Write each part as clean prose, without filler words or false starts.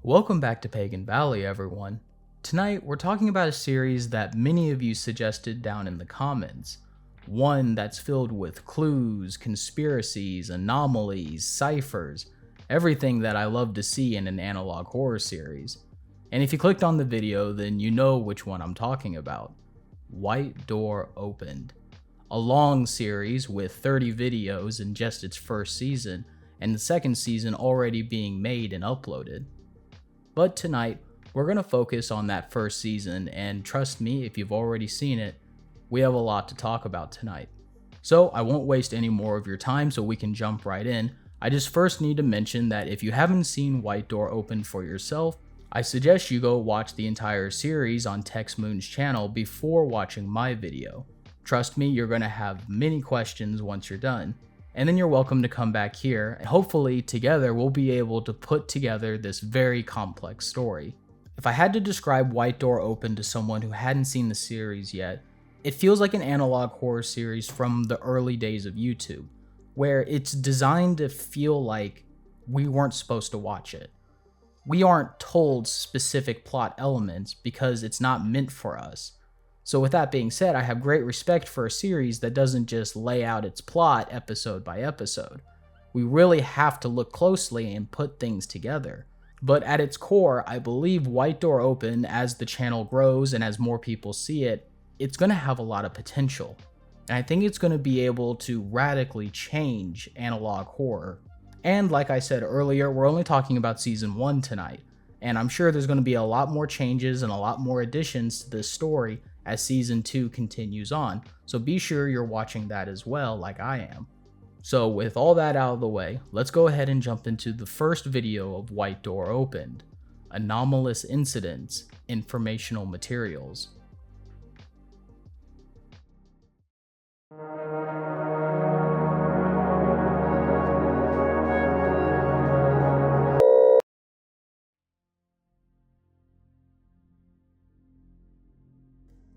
Welcome back to Pagan Valley, everyone. Tonight, we're talking about a series that many of you suggested down in the comments. One that's filled with clues, conspiracies, anomalies, ciphers, everything that I love to see in an analog horror series. And if you clicked on the video, then you know which one I'm talking about. White Door Opened. A long series with 30 videos in just its first season, and the second season already being made and uploaded. But tonight, we're going to focus on that first season, and trust me, if you've already seen it, we have a lot to talk about tonight. So I won't waste any more of your time so we can jump right in. I just first need to mention that if you haven't seen White Door Open for yourself, I suggest you go watch the entire series on Tex Moon's channel before watching my video. Trust me, you're going to have many questions once you're done. And then you're welcome to come back here, and hopefully together we'll be able to put together this very complex story. If I had to describe White Door Open to someone who hadn't seen the series yet, it feels like an analog horror series from the early days of YouTube, where it's designed to feel like we weren't supposed to watch it. We aren't told specific plot elements because it's not meant for us. So with that being said, I have great respect for a series that doesn't just lay out its plot episode by episode. We really have to look closely and put things together. But at its core, I believe White Door Open, as the channel grows and as more people see it, it's going to have a lot of potential. And I think it's going to be able to radically change analog horror. And like I said earlier, we're only talking about season 1 tonight. And I'm sure there's going to be a lot more changes and a lot more additions to this story as season 2 continues on, so be sure you're watching that as well, like I am. So with all that out of the way, let's go ahead and jump into the first video of White Door Opened, Anomalous Incidents, Informational Materials.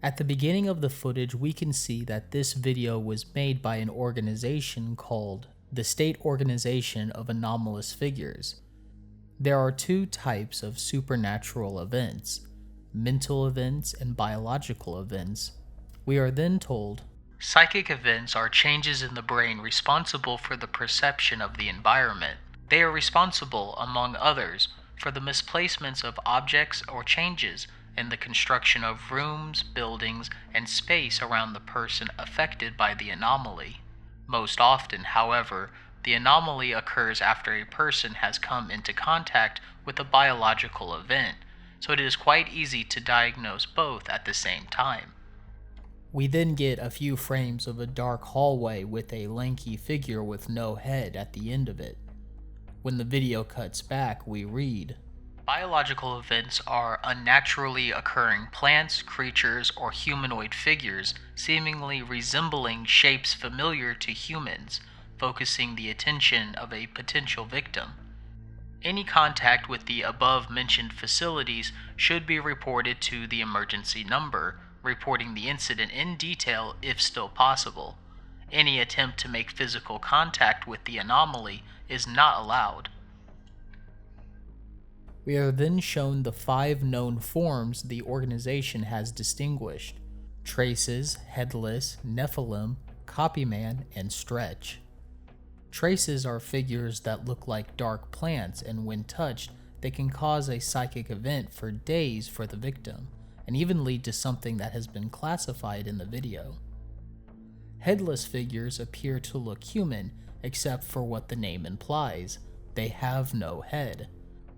At the beginning of the footage, we can see that this video was made by an organization called the State Organization of Anomalous Figures. There are two types of supernatural events, mental events and biological events. We are then told, psychic events are changes in the brain responsible for the perception of the environment. They are responsible, among others, for the misplacements of objects or changes in the construction of rooms, buildings, and space around the person affected by the anomaly. Most often, however, the anomaly occurs after a person has come into contact with a biological event, so it is quite easy to diagnose both at the same time. We then get a few frames of a dark hallway with a lanky figure with no head at the end of it. When the video cuts back, we read, biological events are unnaturally occurring plants, creatures, or humanoid figures seemingly resembling shapes familiar to humans, focusing the attention of a potential victim. Any contact with the above-mentioned facilities should be reported to the emergency number, reporting the incident in detail if still possible. Any attempt to make physical contact with the anomaly is not allowed. We are then shown the 5 known forms the organization has distinguished: traces, headless, nephilim, copyman, and stretch. Traces are figures that look like dark plants, and when touched, they can cause a psychic event for days for the victim, and even lead to something that has been classified in the video. Headless figures appear to look human, except for what the name implies: they have no head.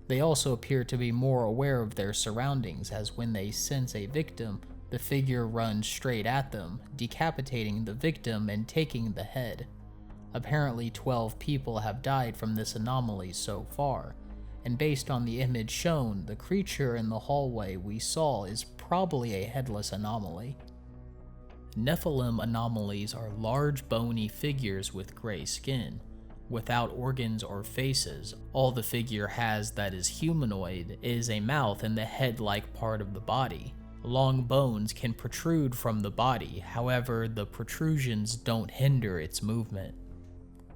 They also appear to be more aware of their surroundings, as when they sense a victim, the figure runs straight at them, decapitating the victim and taking the head. Apparently 12 people have died from this anomaly so far, and based on the image shown, the creature in the hallway we saw is probably a headless anomaly. Nephilim anomalies are large bony figures with gray skin. Without organs or faces, all the figure has that is humanoid is a mouth and the head-like part of the body. Long bones can protrude from the body, however, the protrusions don't hinder its movement.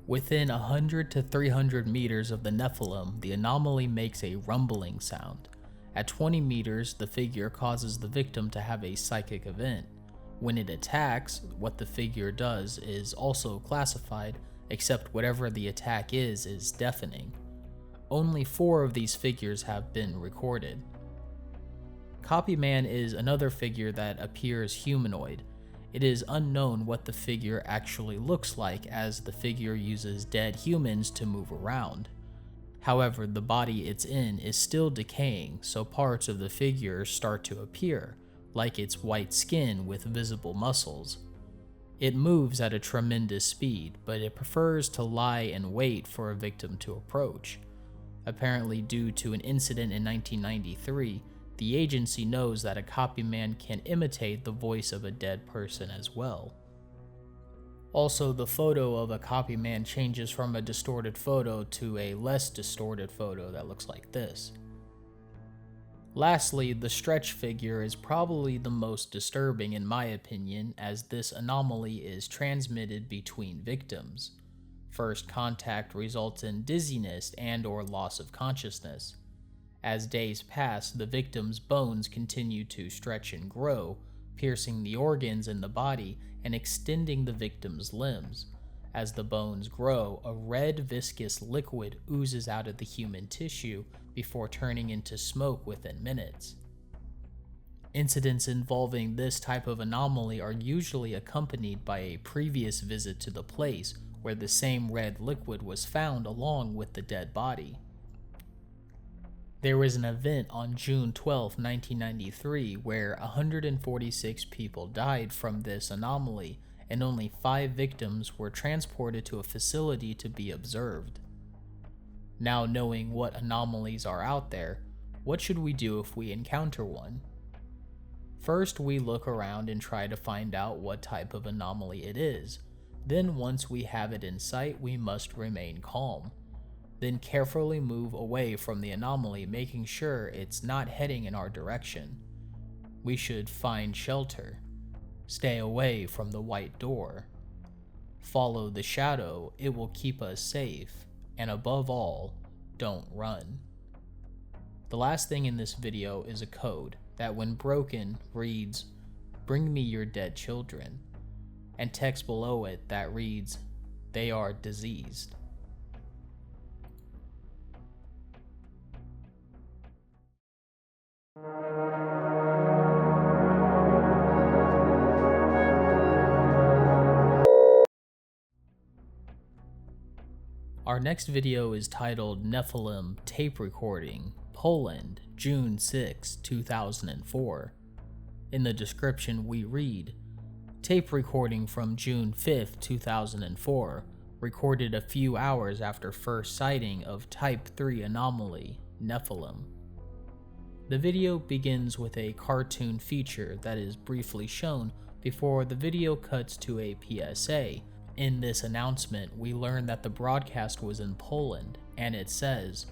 Within 100 to 300 meters of the nephilim, the anomaly makes a rumbling sound. At 20 meters, the figure causes the victim to have a psychic event. When it attacks, what the figure does is also classified, except whatever the attack is deafening. Only 4 of these figures have been recorded. Copyman is another figure that appears humanoid. It is unknown what the figure actually looks like, as the figure uses dead humans to move around. However, the body it's in is still decaying, so parts of the figure start to appear, like its white skin with visible muscles. It moves at a tremendous speed, but it prefers to lie and wait for a victim to approach. Apparently, due to an incident in 1993, the agency knows that a copyman can imitate the voice of a dead person as well. Also, the photo of a copyman changes from a distorted photo to a less distorted photo that looks like this. Lastly, the stretch figure is probably the most disturbing in my opinion, as this anomaly is transmitted between victims. First contact results in dizziness and/or loss of consciousness. As days pass, the victim's bones continue to stretch and grow, piercing the organs in the body and extending the victim's limbs. As the bones grow, a red viscous liquid oozes out of the human tissue before turning into smoke within minutes. Incidents involving this type of anomaly are usually accompanied by a previous visit to the place where the same red liquid was found along with the dead body. There was an event on June 12, 1993, where 146 people died from this anomaly, and only 5 victims were transported to a facility to be observed. Now, knowing what anomalies are out there, what should we do if we encounter one? First, we look around and try to find out what type of anomaly it is. Then, once we have it in sight, we must remain calm. Then carefully move away from the anomaly, making sure it's not heading in our direction. We should find shelter. Stay away from the white door. Follow the shadow, it will keep us safe. And above all, don't run. The last thing in this video is a code that when broken reads, "Bring me your dead children," and text below it that reads, "They are diseased." Our next video is titled Nephilim Tape Recording, Poland, June 6, 2004. In the description we read, tape recording from June 5, 2004, recorded a few hours after first sighting of Type 3 anomaly, Nephilim. The video begins with a cartoon feature that is briefly shown before the video cuts to a PSA. In this announcement, we learn that the broadcast was in Poland, and it says,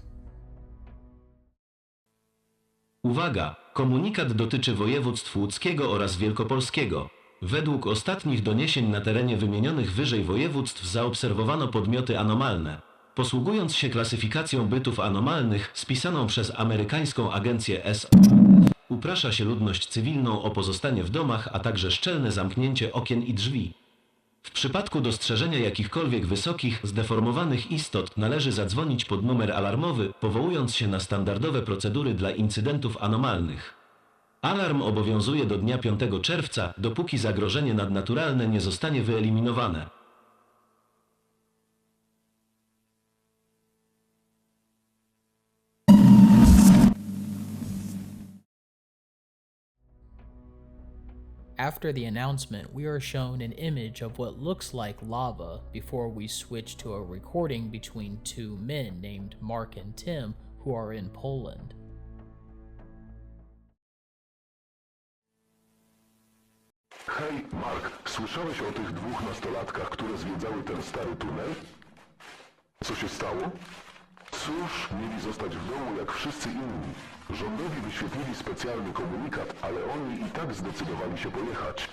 Uwaga! Komunikat dotyczy województw łódzkiego oraz wielkopolskiego. Według ostatnich doniesień na terenie wymienionych wyżej województw zaobserwowano podmioty anomalne. Posługując się klasyfikacją bytów anomalnych spisaną przez amerykańską agencję S, uprasza się ludność cywilną o pozostanie w domach, a także szczelne zamknięcie okien i drzwi. W przypadku dostrzeżenia jakichkolwiek wysokich, zdeformowanych istot należy zadzwonić pod numer alarmowy, powołując się na standardowe procedury dla incydentów anomalnych. Alarm obowiązuje do dnia 5 czerwca, dopóki zagrożenie nadnaturalne nie zostanie wyeliminowane. After the announcement, we are shown an image of what looks like lava before we switch to a recording between 2 men named Mark and Tim who are in Poland. Hej, Mark, słyszałeś o tych 2 nastolatkach, które zwiedzały ten stary tunel? Co się stało? Cóż, mieli zostać w domu jak wszyscy inni. Rządowi wyświetlili specjalny komunikat, ale oni i tak zdecydowali się pojechać.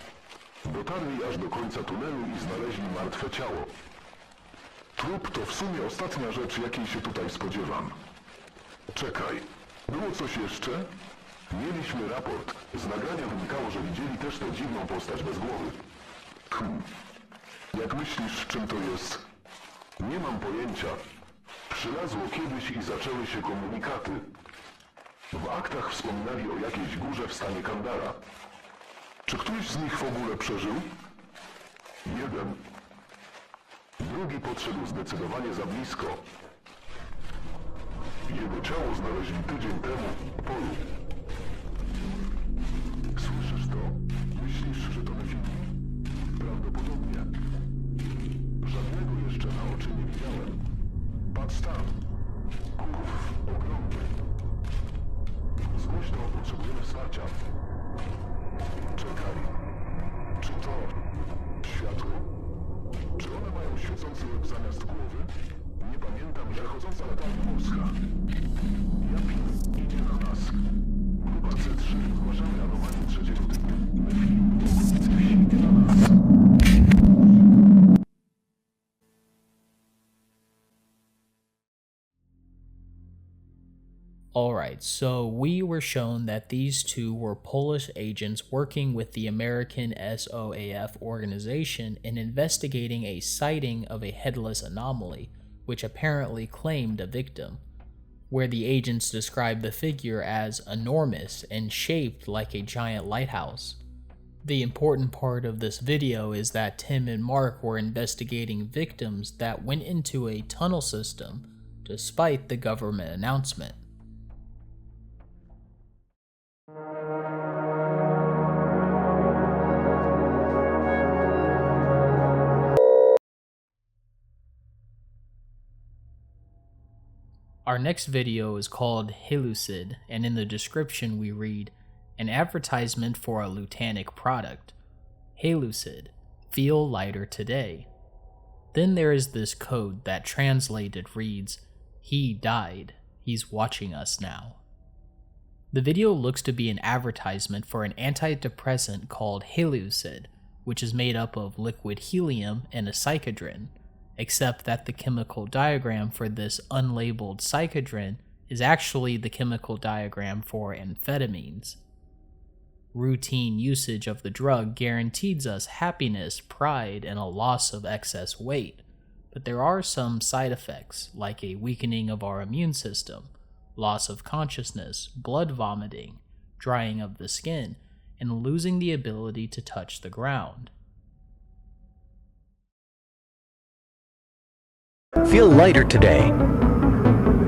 Dotarli aż do końca tunelu i znaleźli martwe ciało. Trup to w sumie ostatnia rzecz, jakiej się tutaj spodziewam. Czekaj, było coś jeszcze? Mieliśmy raport. Z nagrania wynikało, że widzieli też tę dziwną postać bez głowy. Jak myślisz, czym to jest? Nie mam pojęcia. Przylazło kiedyś i zaczęły się komunikaty. W aktach wspominali o jakiejś górze w stanie Candera. Czy któryś z nich w ogóle przeżył? Jeden. Drugi podszedł zdecydowanie za blisko. Jego ciało znaleźli tydzień temu w polu. Słyszysz to? Myślisz, że to nephilim? Prawdopodobnie. Żadnego jeszcze na oczy nie widziałem. Patrz tam. Kurw, ogromny. Zgłoś to, potrzebujemy wsparcia. Czekaj. Czy to światło? Czy one mają świecący łeb zamiast głowy? Nie pamiętam, że chodząca latarnia morska. Japin idzie na nas. Grupa C3, zgłaszamy anomalię trzeciego typu. Nephilim w okolicy wsi idzie na nas. Alright, so we were shown that these two were Polish agents working with the American SOAF organization in investigating a sighting of a headless anomaly, which apparently claimed a victim, where the agents described the figure as enormous and shaped like a giant lighthouse. The important part of this video is that Tim and Mark were investigating victims that went into a tunnel system, despite the government announcement. Our next video is called Hallucid, and in the description we read, an advertisement for a Lutanic product. Hallucid, feel lighter today. Then there is this code that translated reads, he died, he's watching us now. The video looks to be an advertisement for an antidepressant called Hallucid, which is made up of liquid helium and a psychedrin, except that the chemical diagram for this unlabeled psychedrin is actually the chemical diagram for amphetamines. Routine usage of the drug guarantees us happiness, pride, and a loss of excess weight, but there are some side effects, like a weakening of our immune system, loss of consciousness, blood vomiting, drying of the skin, and losing the ability to touch the ground. Feel lighter today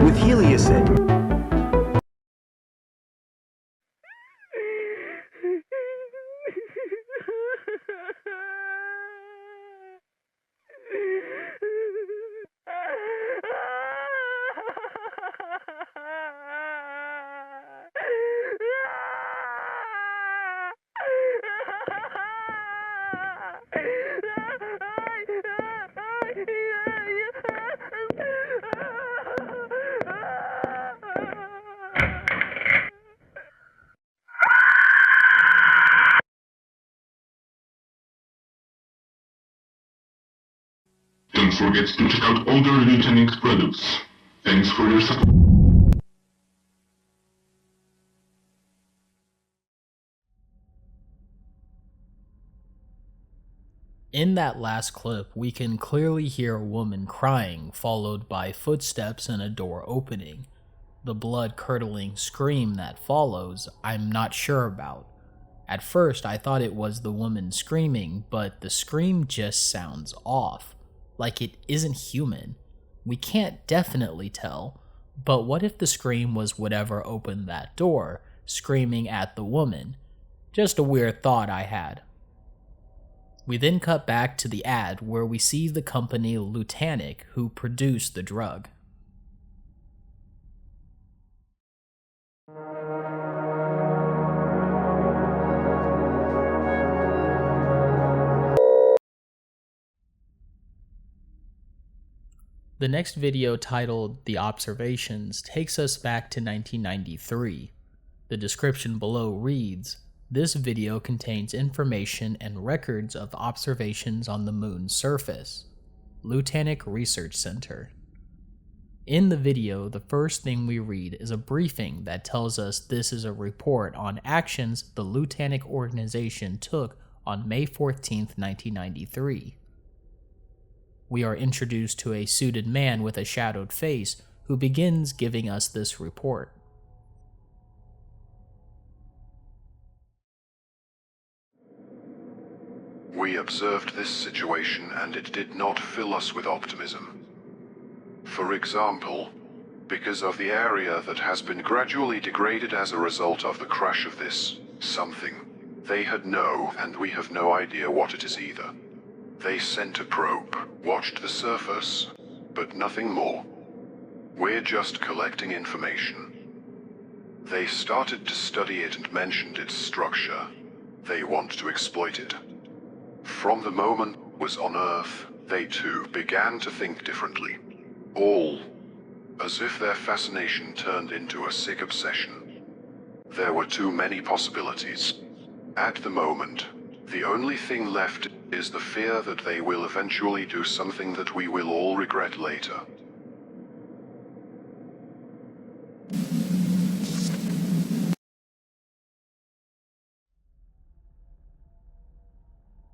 with Heliocid. Don't forget to check out other Lutanic products. Thanks for your support. In that last clip, we can clearly hear a woman crying, followed by footsteps and a door opening. The blood-curdling scream that follows, I'm not sure about. At first, I thought it was the woman screaming, but the scream just sounds off. Like it isn't human. We can't definitely tell, but what if the scream was whatever opened that door, screaming at the woman? Just a weird thought I had. We then cut back to the ad where we see the company Lutanic who produced the drug. The next video, titled The Observations, takes us back to 1993. The description below reads, this video contains information and records of observations on the moon's surface. Lutanic Research Center. In the video, the first thing we read is a briefing that tells us this is a report on actions the Lutanic organization took on May 14, 1993. We are introduced to a suited man with a shadowed face who begins giving us this report. We observed this situation and it did not fill us with optimism. For example, because of the area that has been gradually degraded as a result of the crash of this something. They had and we have no idea what it is either. They sent a probe, watched the surface, but nothing more. We're just collecting information. They started to study it and mentioned its structure. They want to exploit it. From the moment it was on Earth, they too began to think differently. All as if their fascination turned into a sick obsession. There were too many possibilities. At the moment, the only thing left is the fear that they will eventually do something that we will all regret later.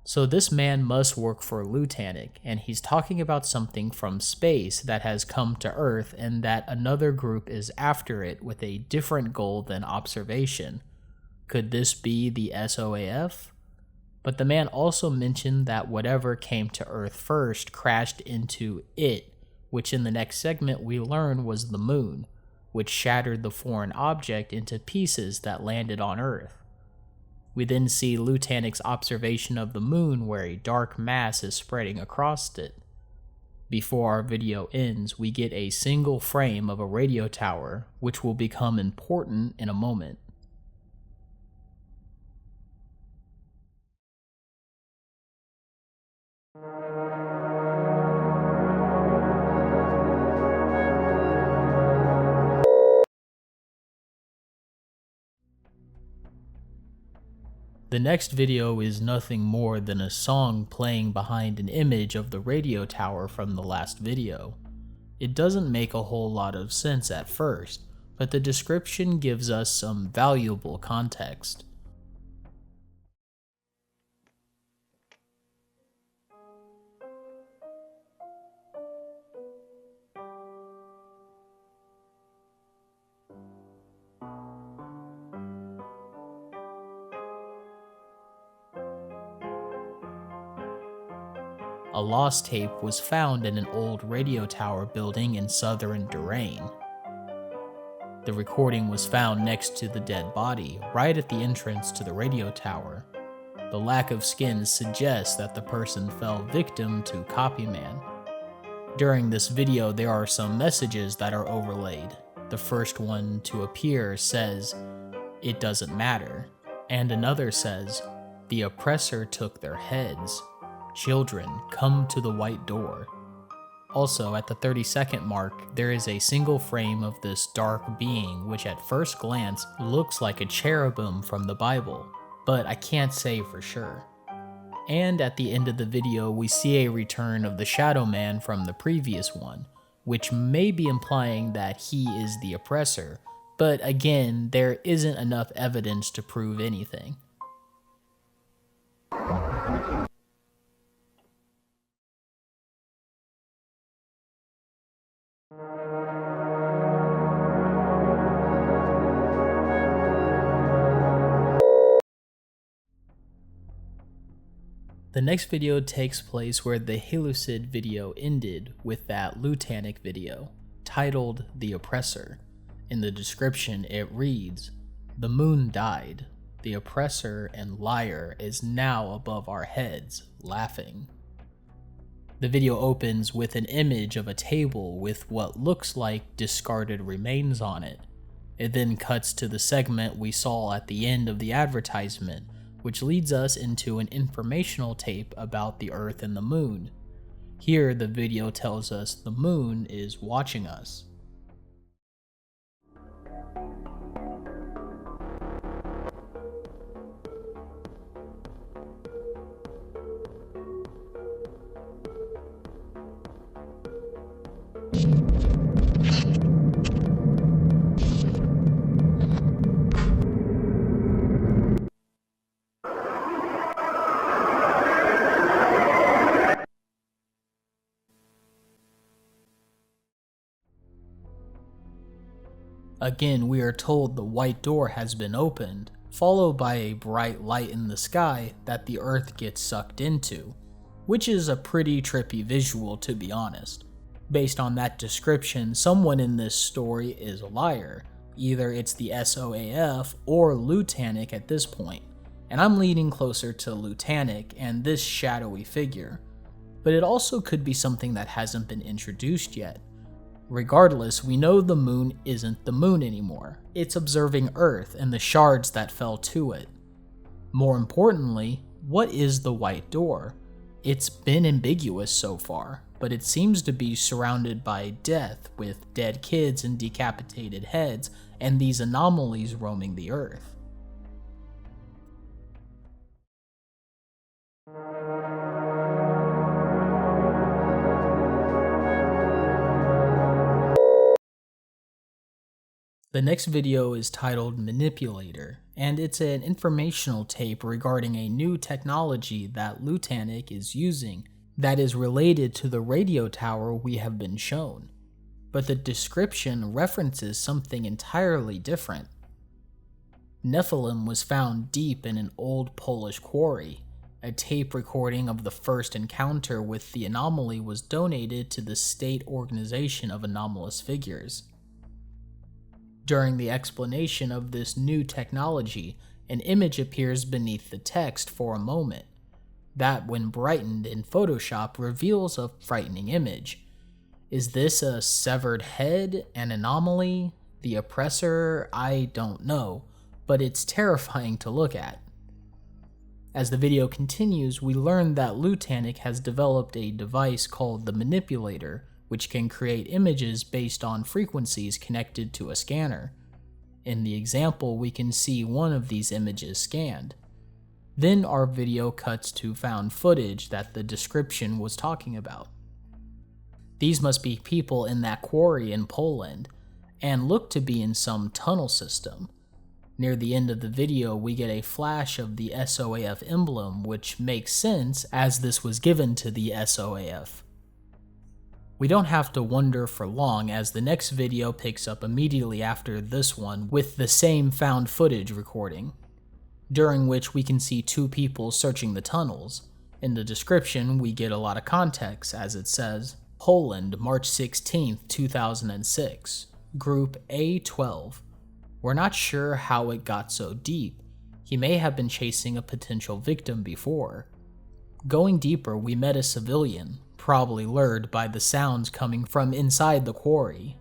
So this man must work for Lutanic, and he's talking about something from space that has come to Earth and that another group is after it with a different goal than observation. Could this be the SOAF? But the man also mentioned that whatever came to Earth first crashed into it, which in the next segment we learn was the moon, which shattered the foreign object into pieces that landed on Earth. We then see Lutanic's observation of the moon where a dark mass is spreading across it. Before our video ends, we get a single frame of a radio tower, which will become important in a moment. The next video is nothing more than a song playing behind an image of the radio tower from the last video. It doesn't make a whole lot of sense at first, but the description gives us some valuable context. A lost tape was found in an old radio tower building in southern Durane. The recording was found next to the dead body, right at the entrance to the radio tower. The lack of skin suggests that the person fell victim to Copyman. During this video, there are some messages that are overlaid. The first one to appear says, "It doesn't matter," and another says, "The oppressor took their heads. Children, come to the white door." Also, at the 30-second mark, there is a single frame of this dark being which at first glance looks like a cherubim from the Bible, but I can't say for sure. And at the end of the video, we see a return of the Shadow Man from the previous one, which may be implying that he is the oppressor, but again, there isn't enough evidence to prove anything. The next video takes place where the Hallucid video ended with that Lutanic video, titled The Oppressor. In the description it reads, "The moon died. The oppressor and liar is now above our heads, laughing." The video opens with an image of a table with what looks like discarded remains on it. It then cuts to the segment we saw at the end of the advertisement, which leads us into an informational tape about the Earth and the moon. Here, the video tells us the moon is watching us. Again, we are told the white door has been opened, followed by a bright light in the sky that the Earth gets sucked into, which is a pretty trippy visual, to be honest. Based on that description, someone in this story is a liar. Either it's the SOAF or Lutanic at this point, and I'm leaning closer to Lutanic and this shadowy figure. But it also could be something that hasn't been introduced yet. Regardless, we know the moon isn't the moon anymore. It's observing Earth and the shards that fell to it. More importantly, what is the white door? It's been ambiguous so far, but it seems to be surrounded by death, with dead kids and decapitated heads, and these anomalies roaming the Earth. The next video is titled Manipulator, and it's an informational tape regarding a new technology that Lutanic is using that is related to the radio tower we have been shown. But the description references something entirely different. Nephilim was found deep in an old Polish quarry. A tape recording of the first encounter with the anomaly was donated to the State Organization of Anomalous Figures. During the explanation of this new technology, an image appears beneath the text for a moment. That, when brightened in Photoshop, reveals a frightening image. Is this a severed head, an anomaly, the Oppressor? I don't know, but it's terrifying to look at. As the video continues, we learn that Lutanic has developed a device called the Manipulator, which can create images based on frequencies connected to a scanner. In the example, we can see one of these images scanned. Then our video cuts to found footage that the description was talking about. These must be people in that quarry in Poland, and look to be in some tunnel system. Near the end of the video, we get a flash of the SOAF emblem, which makes sense as this was given to the SOAF. We don't have to wonder for long, as the next video picks up immediately after this one with the same found footage recording, during which we can see two people searching the tunnels. In the description, we get a lot of context, as it says, Poland, March 16, 2006, Group A12. We're not sure how it got so deep. He may have been chasing a potential victim before. Going deeper, we met a civilian, probably lured by the sounds coming from inside the quarry.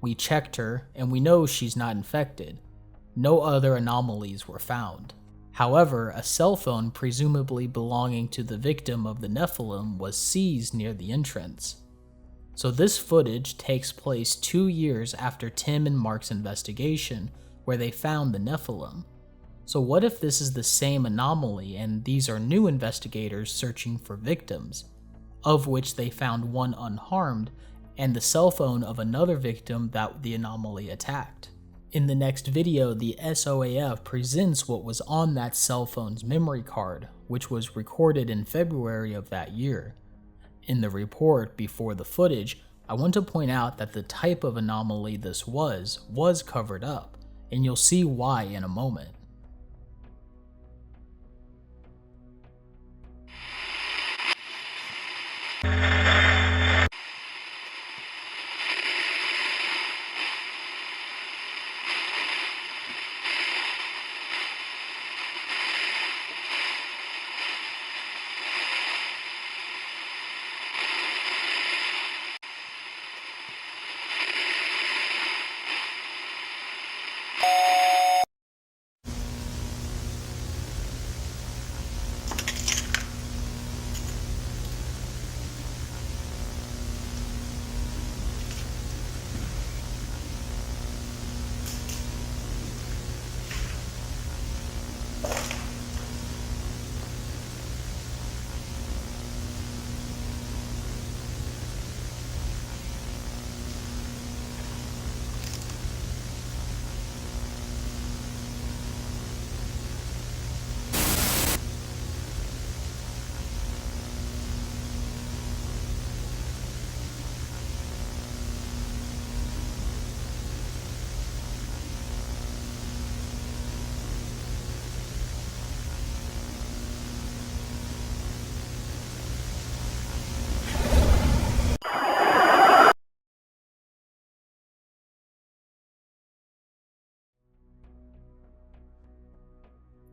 We checked her, and we know she's not infected. No other anomalies were found. However, a cell phone presumably belonging to the victim of the Nephilim was seized near the entrance. So this footage takes place 2 years after Tim and Mark's investigation, where they found the Nephilim. So what if this is the same anomaly and these are new investigators searching for victims, of which they found one unharmed, and the cell phone of another victim that the anomaly attacked? In the next video, the SOAF presents what was on that cell phone's memory card, which was recorded in February of that year. In the report before the footage, I want to point out that the type of anomaly this was covered up, and you'll see why in a moment.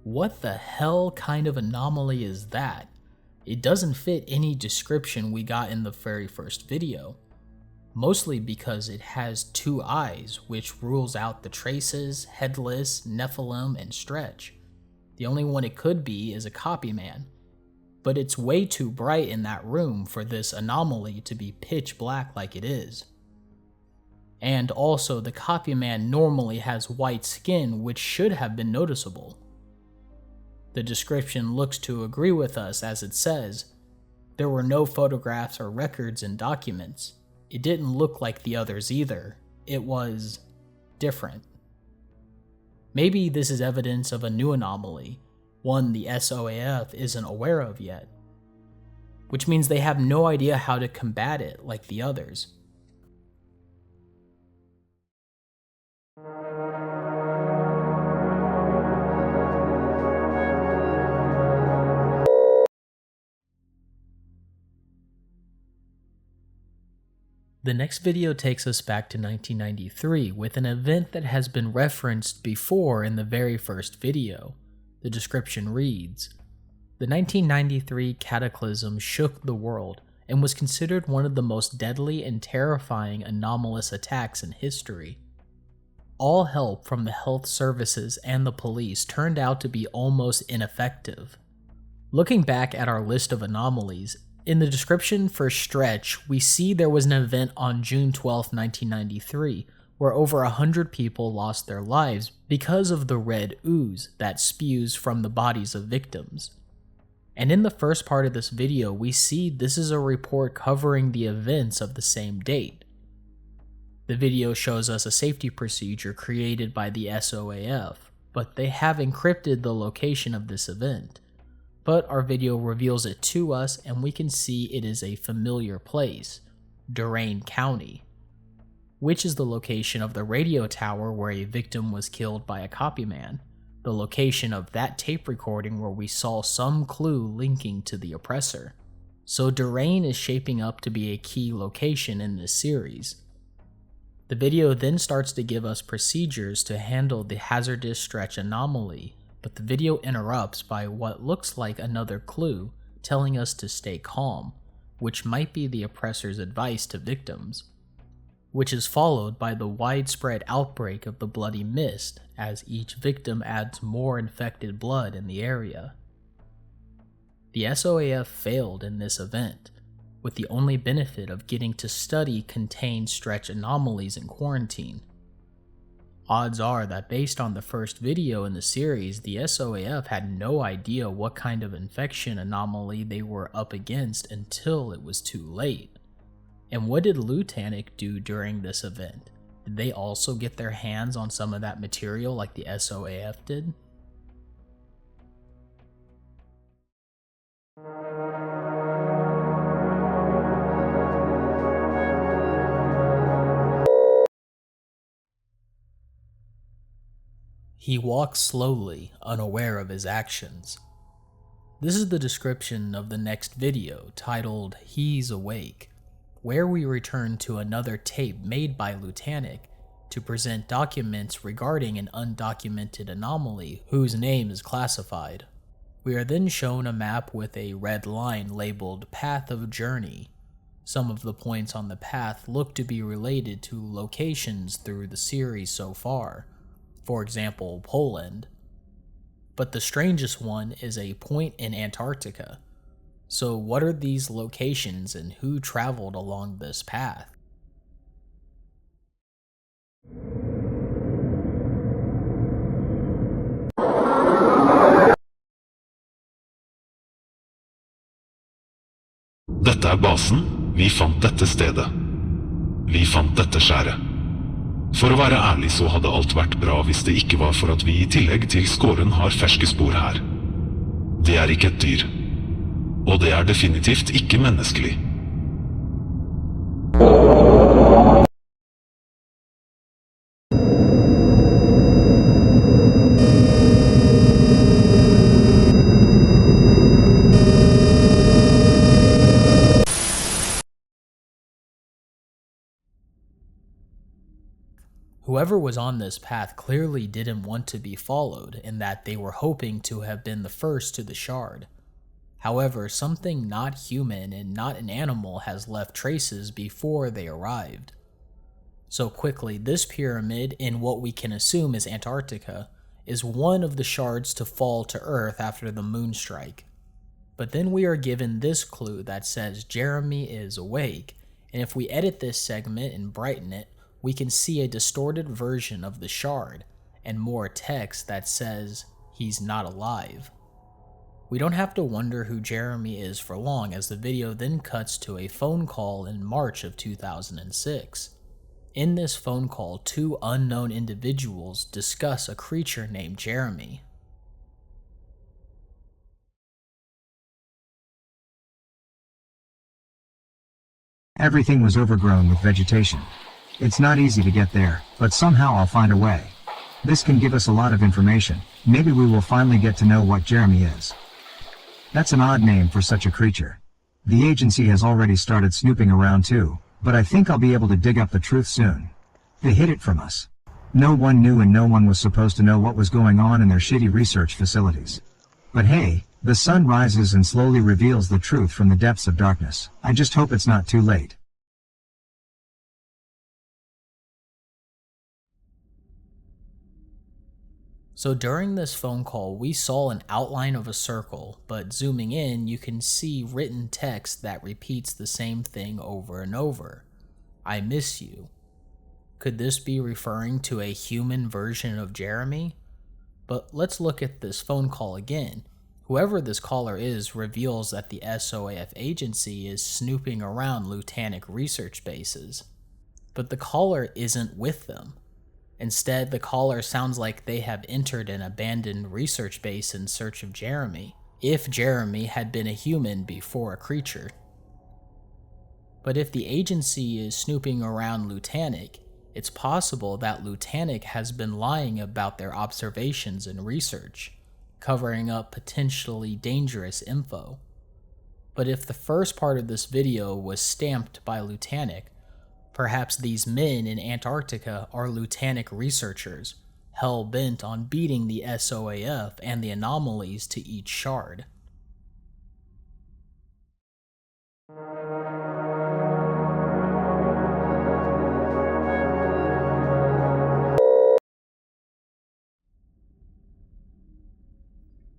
What the hell kind of anomaly is that? It doesn't fit any description we got in the very first video. Mostly because it has 2 eyes, which rules out the traces, headless, nephilim, and stretch. The only one it could be is a copy man. But it's way too bright in that room for this anomaly to be pitch black like it is. And also, the copy man normally has white skin, which should have been noticeable. The description looks to agree with us, as it says, there were no photographs or records in documents. It didn't look like the others either. It was different. Maybe this is evidence of a new anomaly, one the SOAF isn't aware of yet, which means they have no idea how to combat it like the others. The next video takes us back to 1993 with an event that has been referenced before in the very first video. The description reads, "The 1993 cataclysm shook the world and was considered one of the most deadly and terrifying anomalous attacks in history. All help from the health services and the police turned out to be almost ineffective." Looking back at our list of anomalies, in the description for Stretch, we see there was an event on June 12, 1993, where over 100 people lost their lives because of the red ooze that spews from the bodies of victims. And in the first part of this video, we see this is a report covering the events of the same date. The video shows us a safety procedure created by the SOAF, but they have encrypted the location of this event. But our video reveals it to us, and we can see it is a familiar place, Guo County, which is the location of the radio tower where a victim was killed by a copy man, the location of that tape recording where we saw some clue linking to the Oppressor. So Guo is shaping up to be a key location in this series. The video then starts to give us procedures to handle the hazardous stretch anomaly, but the video interrupts by what looks like another clue telling us to stay calm, which might be the Oppressor's advice to victims, which is followed by the widespread outbreak of the bloody mist as each victim adds more infected blood in the area. The SOAF failed in this event, with the only benefit of getting to study contained stretch anomalies in quarantine. Odds are that based on the first video in the series, the SOAF had no idea what kind of infection anomaly they were up against until it was too late. And what did Lieutenant do during this event? Did they also get their hands on some of that material like the SOAF did? He walks slowly, unaware of his actions. This is the description of the next video, titled He's Awake, where we return to another tape made by Lieutenant to present documents regarding an undocumented anomaly whose name is classified. We are then shown a map with a red line labeled Path of Journey. Some of the points on the path look to be related to locations through the series so far. For example, Poland. But the strangest one is a point in Antarctica. So what are these locations and who traveled along this path? Dette basen. Vi fant dette stedet. Vi fant dette skjæret. For å være ærlig så hadde alt vært bra hvis det ikke var for at vi I tillegg til skåren har ferske spor her. Det ikke et dyr. Og det definitivt ikke menneskelig. Whoever was on this path clearly didn't want to be followed, in that they were hoping to have been the first to the shard. However, something not human and not an animal has left traces before they arrived. So quickly, this pyramid in what we can assume is Antarctica is one of the shards to fall to Earth after the moonstrike. But then we are given this clue that says Jeremy is awake, and if we edit this segment and brighten it, we can see a distorted version of the shard, and more text that says he's not alive. We don't have to wonder who Jeremy is for long, as the video then cuts to a phone call in March of 2006. In this phone call, two unknown individuals discuss a creature named Jeremy. Everything was overgrown with vegetation. It's not easy to get there, but somehow I'll find a way. This can give us a lot of information. Maybe we will finally get to know what Jeremy is. That's an odd name for such a creature. The agency has already started snooping around too, but I think I'll be able to dig up the truth soon. They hid it from us. No one knew and no one was supposed to know what was going on in their shitty research facilities. But hey, the sun rises and slowly reveals the truth from the depths of darkness. I just hope it's not too late. So during this phone call, we saw an outline of a circle, but zooming in, you can see written text that repeats the same thing over and over. I miss you. Could this be referring to a human version of Jeremy? But let's look at this phone call again. Whoever this caller is reveals that the SOAF agency is snooping around Lutanic research bases. But the caller isn't with them. Instead, the caller sounds like they have entered an abandoned research base in search of Jeremy, if Jeremy had been a human before a creature. But if the agency is snooping around Lutanic, it's possible that Lutanic has been lying about their observations and research, covering up potentially dangerous info. But if the first part of this video was stamped by Lutanic, perhaps these men in Antarctica are Lutanic researchers, hell-bent on beating the SOAF and the anomalies to each shard.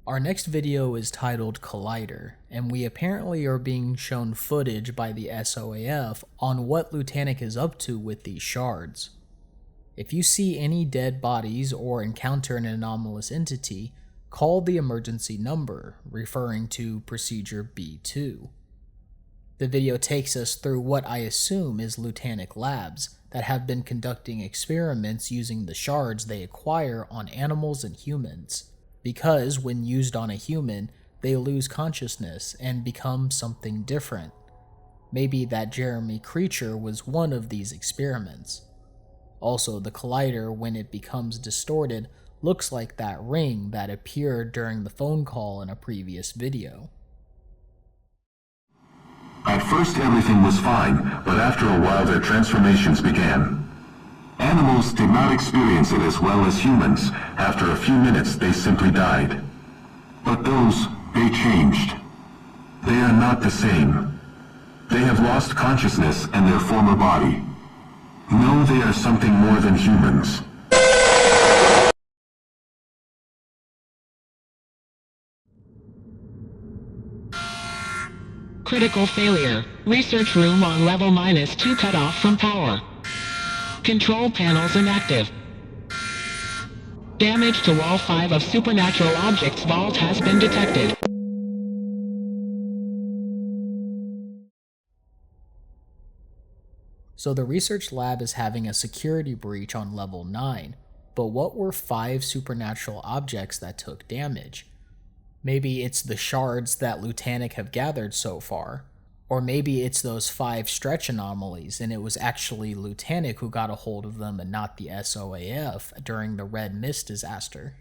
Our next video is titled Collider, and we apparently are being shown footage by the SOAF on what Lutanic is up to with these shards. If you see any dead bodies or encounter an anomalous entity, call the emergency number, referring to Procedure B2. The video takes us through what I assume is Lutanic labs that have been conducting experiments using the shards they acquire on animals and humans. Because when used on a human, they lose consciousness and become something different. Maybe that Jeremy creature was one of these experiments. Also, the collider, when it becomes distorted, looks like that ring that appeared during the phone call in a previous video. At first everything was fine, but after a while their transformations began. Animals did not experience it as well as humans. After a few minutes, they simply died. But those, they changed. They are not the same. They have lost consciousness and their former body. No, they are something more than humans. Critical failure. Research room on level -2 cut off from power. Control panels inactive. Damage to wall 5 of supernatural objects vault has been detected. So the research lab is having a security breach on level 9, but what were 5 supernatural objects that took damage? Maybe it's the shards that Lutanic have gathered so far. Or maybe it's those 5 stretch anomalies and it was actually Lutanic who got a hold of them and not the SOAF during the Red Mist disaster.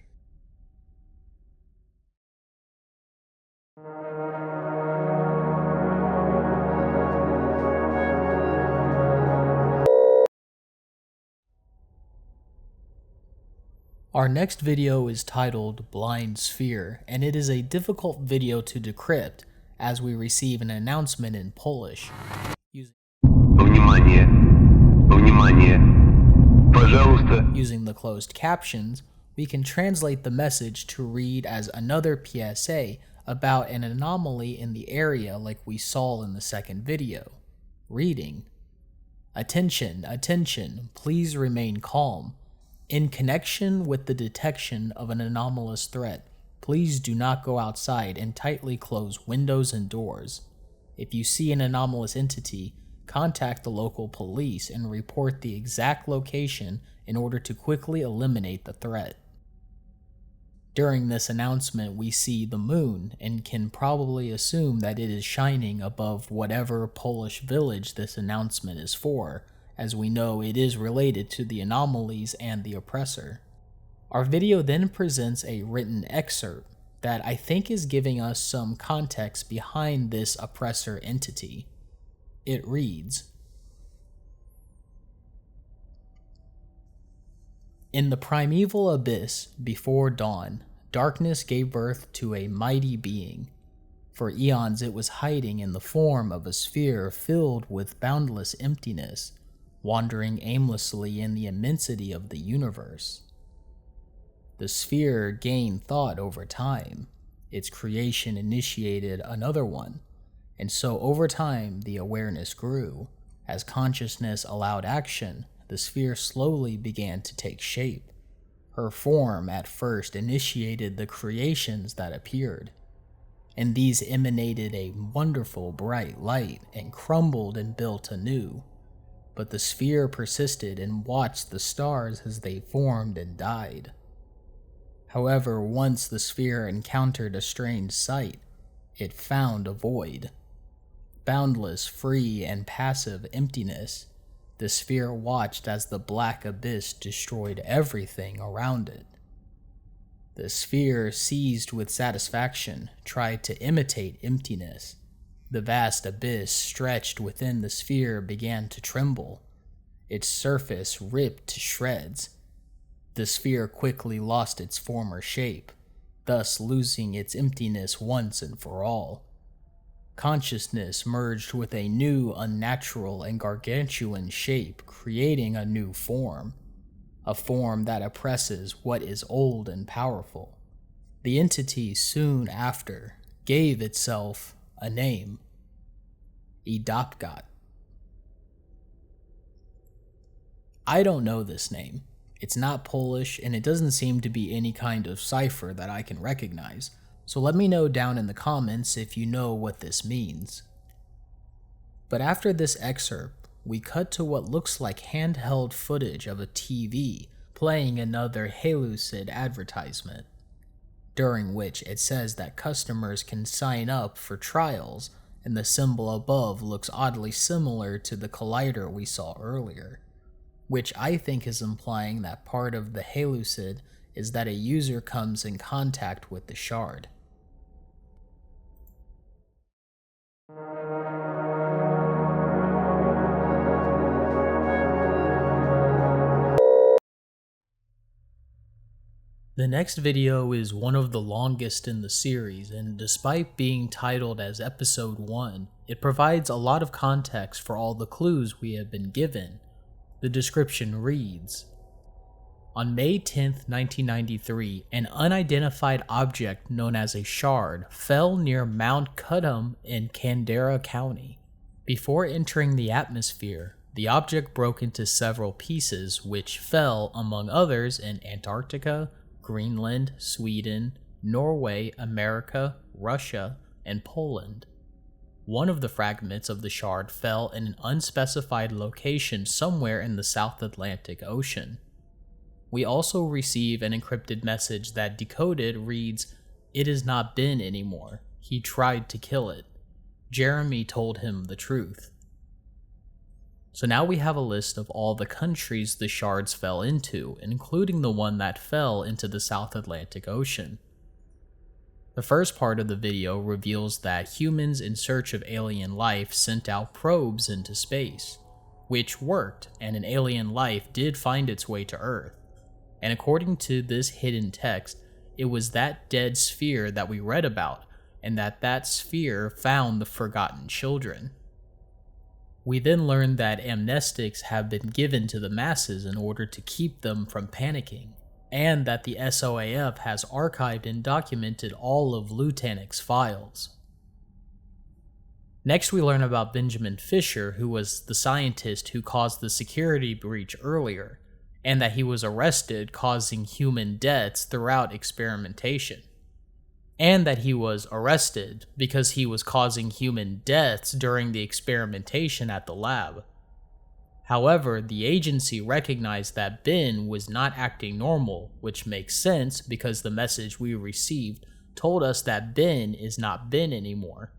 Our next video is titled Blind Sphere, and it is a difficult video to decrypt as we receive an announcement in Polish. Внимание! Внимание! Пожалуйста! Using the closed captions, we can translate the message to read as another PSA about an anomaly in the area like we saw in the second video. Reading: Attention, attention, please remain calm. In connection with the detection of an anomalous threat, please do not go outside and tightly close windows and doors. If you see an anomalous entity, contact the local police and report the exact location in order to quickly eliminate the threat. During this announcement, we see the moon and can probably assume that it is shining above whatever Polish village this announcement is for, as we know it is related to the anomalies and the Oppressor. Our video then presents a written excerpt that I think is giving us some context behind this Oppressor entity. It reads: In the primeval abyss, before dawn, darkness gave birth to a mighty being. For eons it was hiding in the form of a sphere filled with boundless emptiness, wandering aimlessly in the immensity of the universe. The sphere gained thought over time. Its creation initiated another one, and so over time the awareness grew. As consciousness allowed action, the sphere slowly began to take shape. Her form at first initiated the creations that appeared, and these emanated a wonderful bright light and crumbled and built anew. But the sphere persisted and watched the stars as they formed and died. However, once the sphere encountered a strange sight, it found a void. Boundless, free, and passive emptiness, the sphere watched as the black abyss destroyed everything around it. The sphere, seized with satisfaction, tried to imitate emptiness. The vast abyss stretched within the sphere began to tremble. Its surface ripped to shreds. The sphere quickly lost its former shape, thus losing its emptiness once and for all. Consciousness merged with a new, unnatural, and gargantuan shape, creating a new form. A form that oppresses what is old and powerful. The entity soon after gave itself a name: Idapgat. I don't know this name. It's not Polish, and it doesn't seem to be any kind of cipher that I can recognize, so let me know down in the comments if you know what this means. But after this excerpt, we cut to what looks like handheld footage of a TV playing another Halucid advertisement, during which it says that customers can sign up for trials, and the symbol above looks oddly similar to the collider we saw earlier, which I think is implying that part of the Halucid is that a user comes in contact with the shard. The next video is one of the longest in the series, and despite being titled as Episode 1, it provides a lot of context for all the clues we have been given. The description reads: On May 10th, 1993, an unidentified object known as a shard fell near Mount Cudham in Candera County. Before entering the atmosphere, the object broke into several pieces which fell, among others, in Antarctica, Greenland, Sweden, Norway, America, Russia, and Poland. One of the fragments of the shard fell in an unspecified location somewhere in the South Atlantic Ocean. We also receive an encrypted message that decoded reads, "It has not been anymore. He tried to kill it. Jeremy told him the truth." So now we have a list of all the countries the shards fell into, including the one that fell into the South Atlantic Ocean. The first part of the video reveals that humans in search of alien life sent out probes into space, which worked, and an alien life did find its way to Earth. and according to this hidden text, it was that dead sphere that we read about, and that sphere found the forgotten children. We then learned that amnestics have been given to the masses in order to keep them from panicking, and that the SOAF has archived and documented all of Lieutenant's files. Next, we learn about Benjamin Fisher, who was the scientist who caused the security breach earlier, and that he was arrested causing human deaths throughout experimentation. And that he was arrested because he was causing human deaths during the experimentation at the lab. However, the agency recognized that Ben was not acting normal, which makes sense because the message we received told us that Ben is not Ben anymore.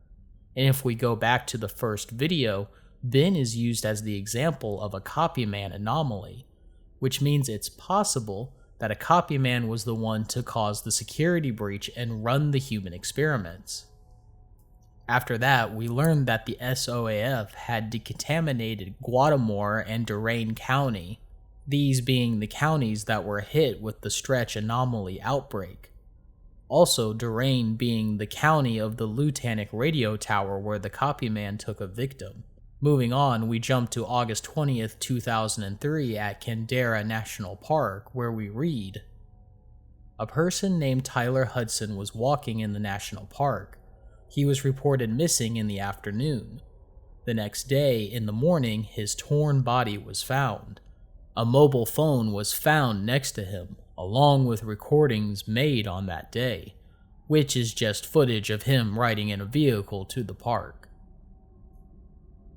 And if we go back to the first video, Ben is used as the example of a copyman anomaly, which means it's possible that a copyman was the one to cause the security breach and run the human experiments. After that, we learned that the SOAF had decontaminated Guatemala and Durango County, these being the counties that were hit with the stretch anomaly outbreak. Also, Durango being the county of the Lieutenant radio tower where the copyman took a victim. Moving on, we jump to August 20th, 2003 at Candera National Park, where we read, "A person named Tyler Hudson was walking in the national park. He was reported missing in the afternoon. The next day, in the morning, his torn body was found. A mobile phone was found next to him, along with recordings made on that day, which is just footage of him riding in a vehicle to the park."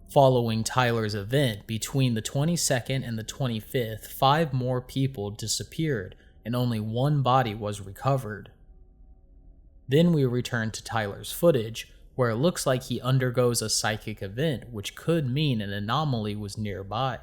Following Tyler's event, between the 22nd and the 25th, 5 more people disappeared and only 1 body was recovered. Then we return to Tyler's footage, where it looks like he undergoes a psychic event, which could mean an anomaly was nearby.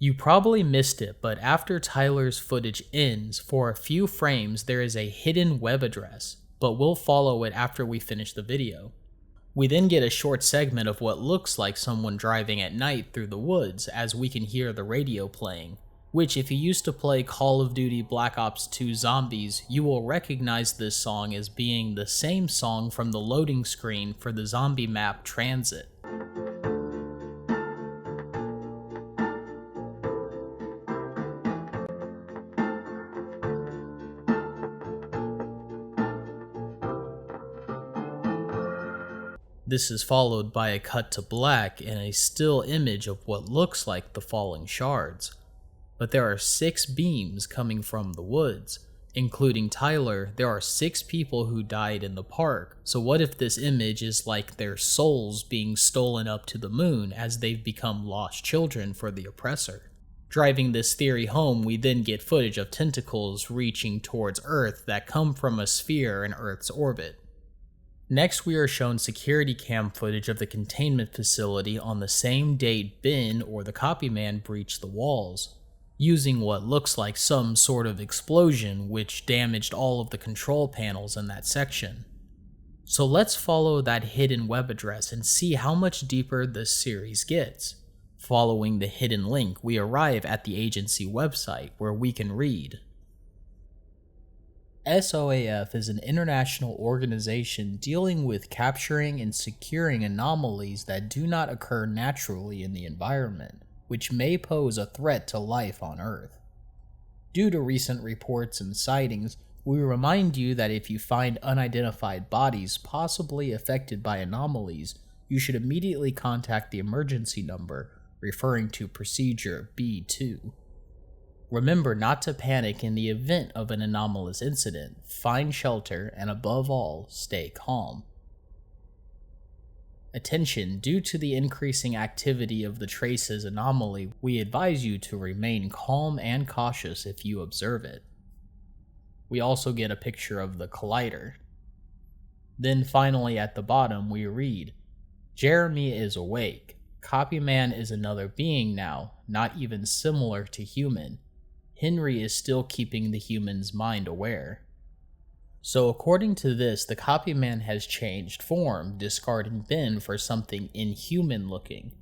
You probably missed it, but after Tyler's footage ends, for a few frames there is a hidden web address, but we'll follow it after we finish the video. We then get a short segment of what looks like someone driving at night through the woods as we can hear the radio playing, which if you used to play Call of Duty Black Ops 2 Zombies, you will recognize this song as being the same song from the loading screen for the zombie map Transit. This is followed by a cut to black and a still image of what looks like the falling shards. But there are 6 beams coming from the woods. Including Tyler, there are 6 people who died in the park, so what if this image is like their souls being stolen up to the moon as they've become lost children for the Oppressor? Driving this theory home, we then get footage of tentacles reaching towards Earth that come from a sphere in Earth's orbit. Next, we are shown security cam footage of the containment facility on the same date Ben or the copyman breached the walls, using what looks like some sort of explosion which damaged all of the control panels in that section. So let's follow that hidden web address and see how much deeper this series gets. Following the hidden link, we arrive at the agency website where we can read. SOAF is an international organization dealing with capturing and securing anomalies that do not occur naturally in the environment, which may pose a threat to life on Earth. Due to recent reports and sightings, we remind you that if you find unidentified bodies possibly affected by anomalies, you should immediately contact the emergency number, referring to Procedure B2. Remember not to panic in the event of an anomalous incident, find shelter, and above all, stay calm. Attention, due to the increasing activity of the Trace's anomaly, we advise you to remain calm and cautious if you observe it. We also get a picture of the collider. Then finally at the bottom we read, Jeremy is awake. Copyman is another being now, not even similar to human. Henry is still keeping the human's mind aware. So according to this, the copyman has changed form, discarding Ben for something inhuman looking.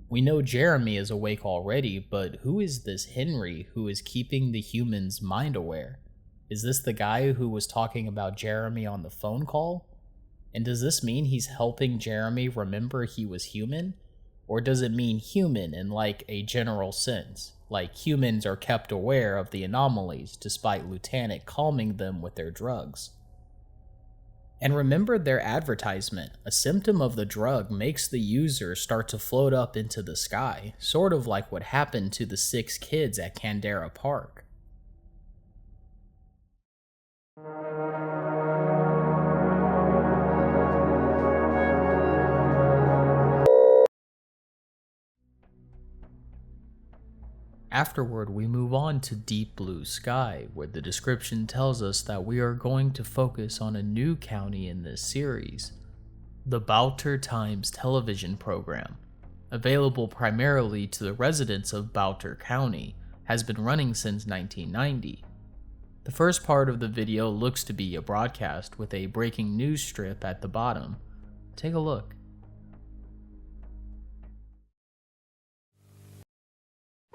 We know Jeremy is awake already, but who is this Henry who is keeping the human's mind aware? Is this the guy who was talking about Jeremy on the phone call? And does this mean he's helping Jeremy remember he was human? Or does it mean human in like a general sense? Like humans are kept aware of the anomalies despite Lieutenant calming them with their drugs. And remember their advertisement. A symptom of the drug makes the user start to float up into the sky, sort of like what happened to the 6 kids at Candera Park. Afterward, we move on to Deep Blue Sky, where the description tells us that we are going to focus on a new county in this series, the Bouter Times television program. Available primarily to the residents of Bouter County, has been running since 1990. The first part of the video looks to be a broadcast with a breaking news strip at the bottom. Take a look.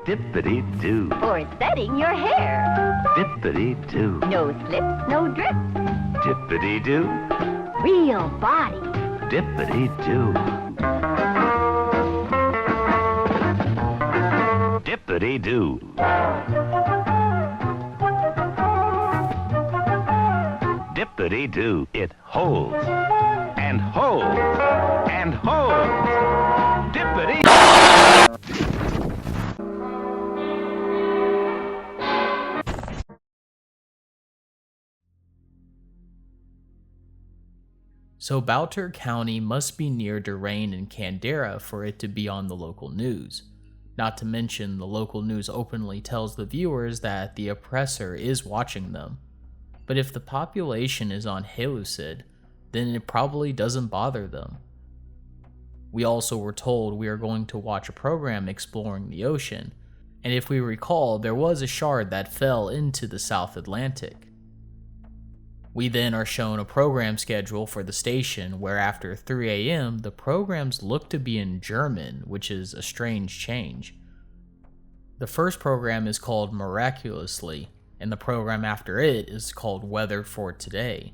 Dippity-doo. For setting your hair. Dippity-doo. No slips, no drips. Dippity-doo. Real body. Dippity-doo. Dippity-doo. Dippity-doo. It holds and holds and holds. Dippity. So Bouter County must be near Durain and Candera for it to be on the local news. Not to mention, the local news openly tells the viewers that the Oppressor is watching them. But if the population is on Halucid, then it probably doesn't bother them. We also were told we are going to watch a program exploring the ocean, and if we recall, there was a shard that fell into the South Atlantic. We then are shown a program schedule for the station where after 3 AM the programs look to be in German, which is a strange change. The first program is called Miraculously, and the program after it is called Weather for Today.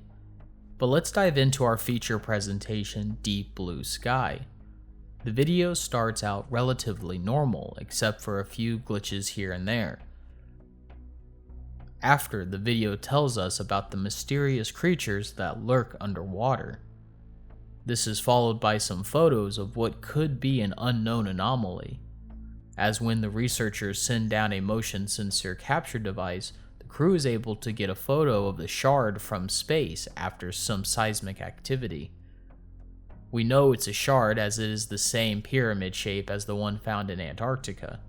But let's dive into our feature presentation, Deep Blue Sky. The video starts out relatively normal, except for a few glitches here and there. After, the video tells us about the mysterious creatures that lurk underwater. This is followed by some photos of what could be an unknown anomaly. As when the researchers send down a motion sensor capture device, the crew is able to get a photo of the shard from space after some seismic activity. We know it's a shard as it is the same pyramid shape as the one found in Antarctica.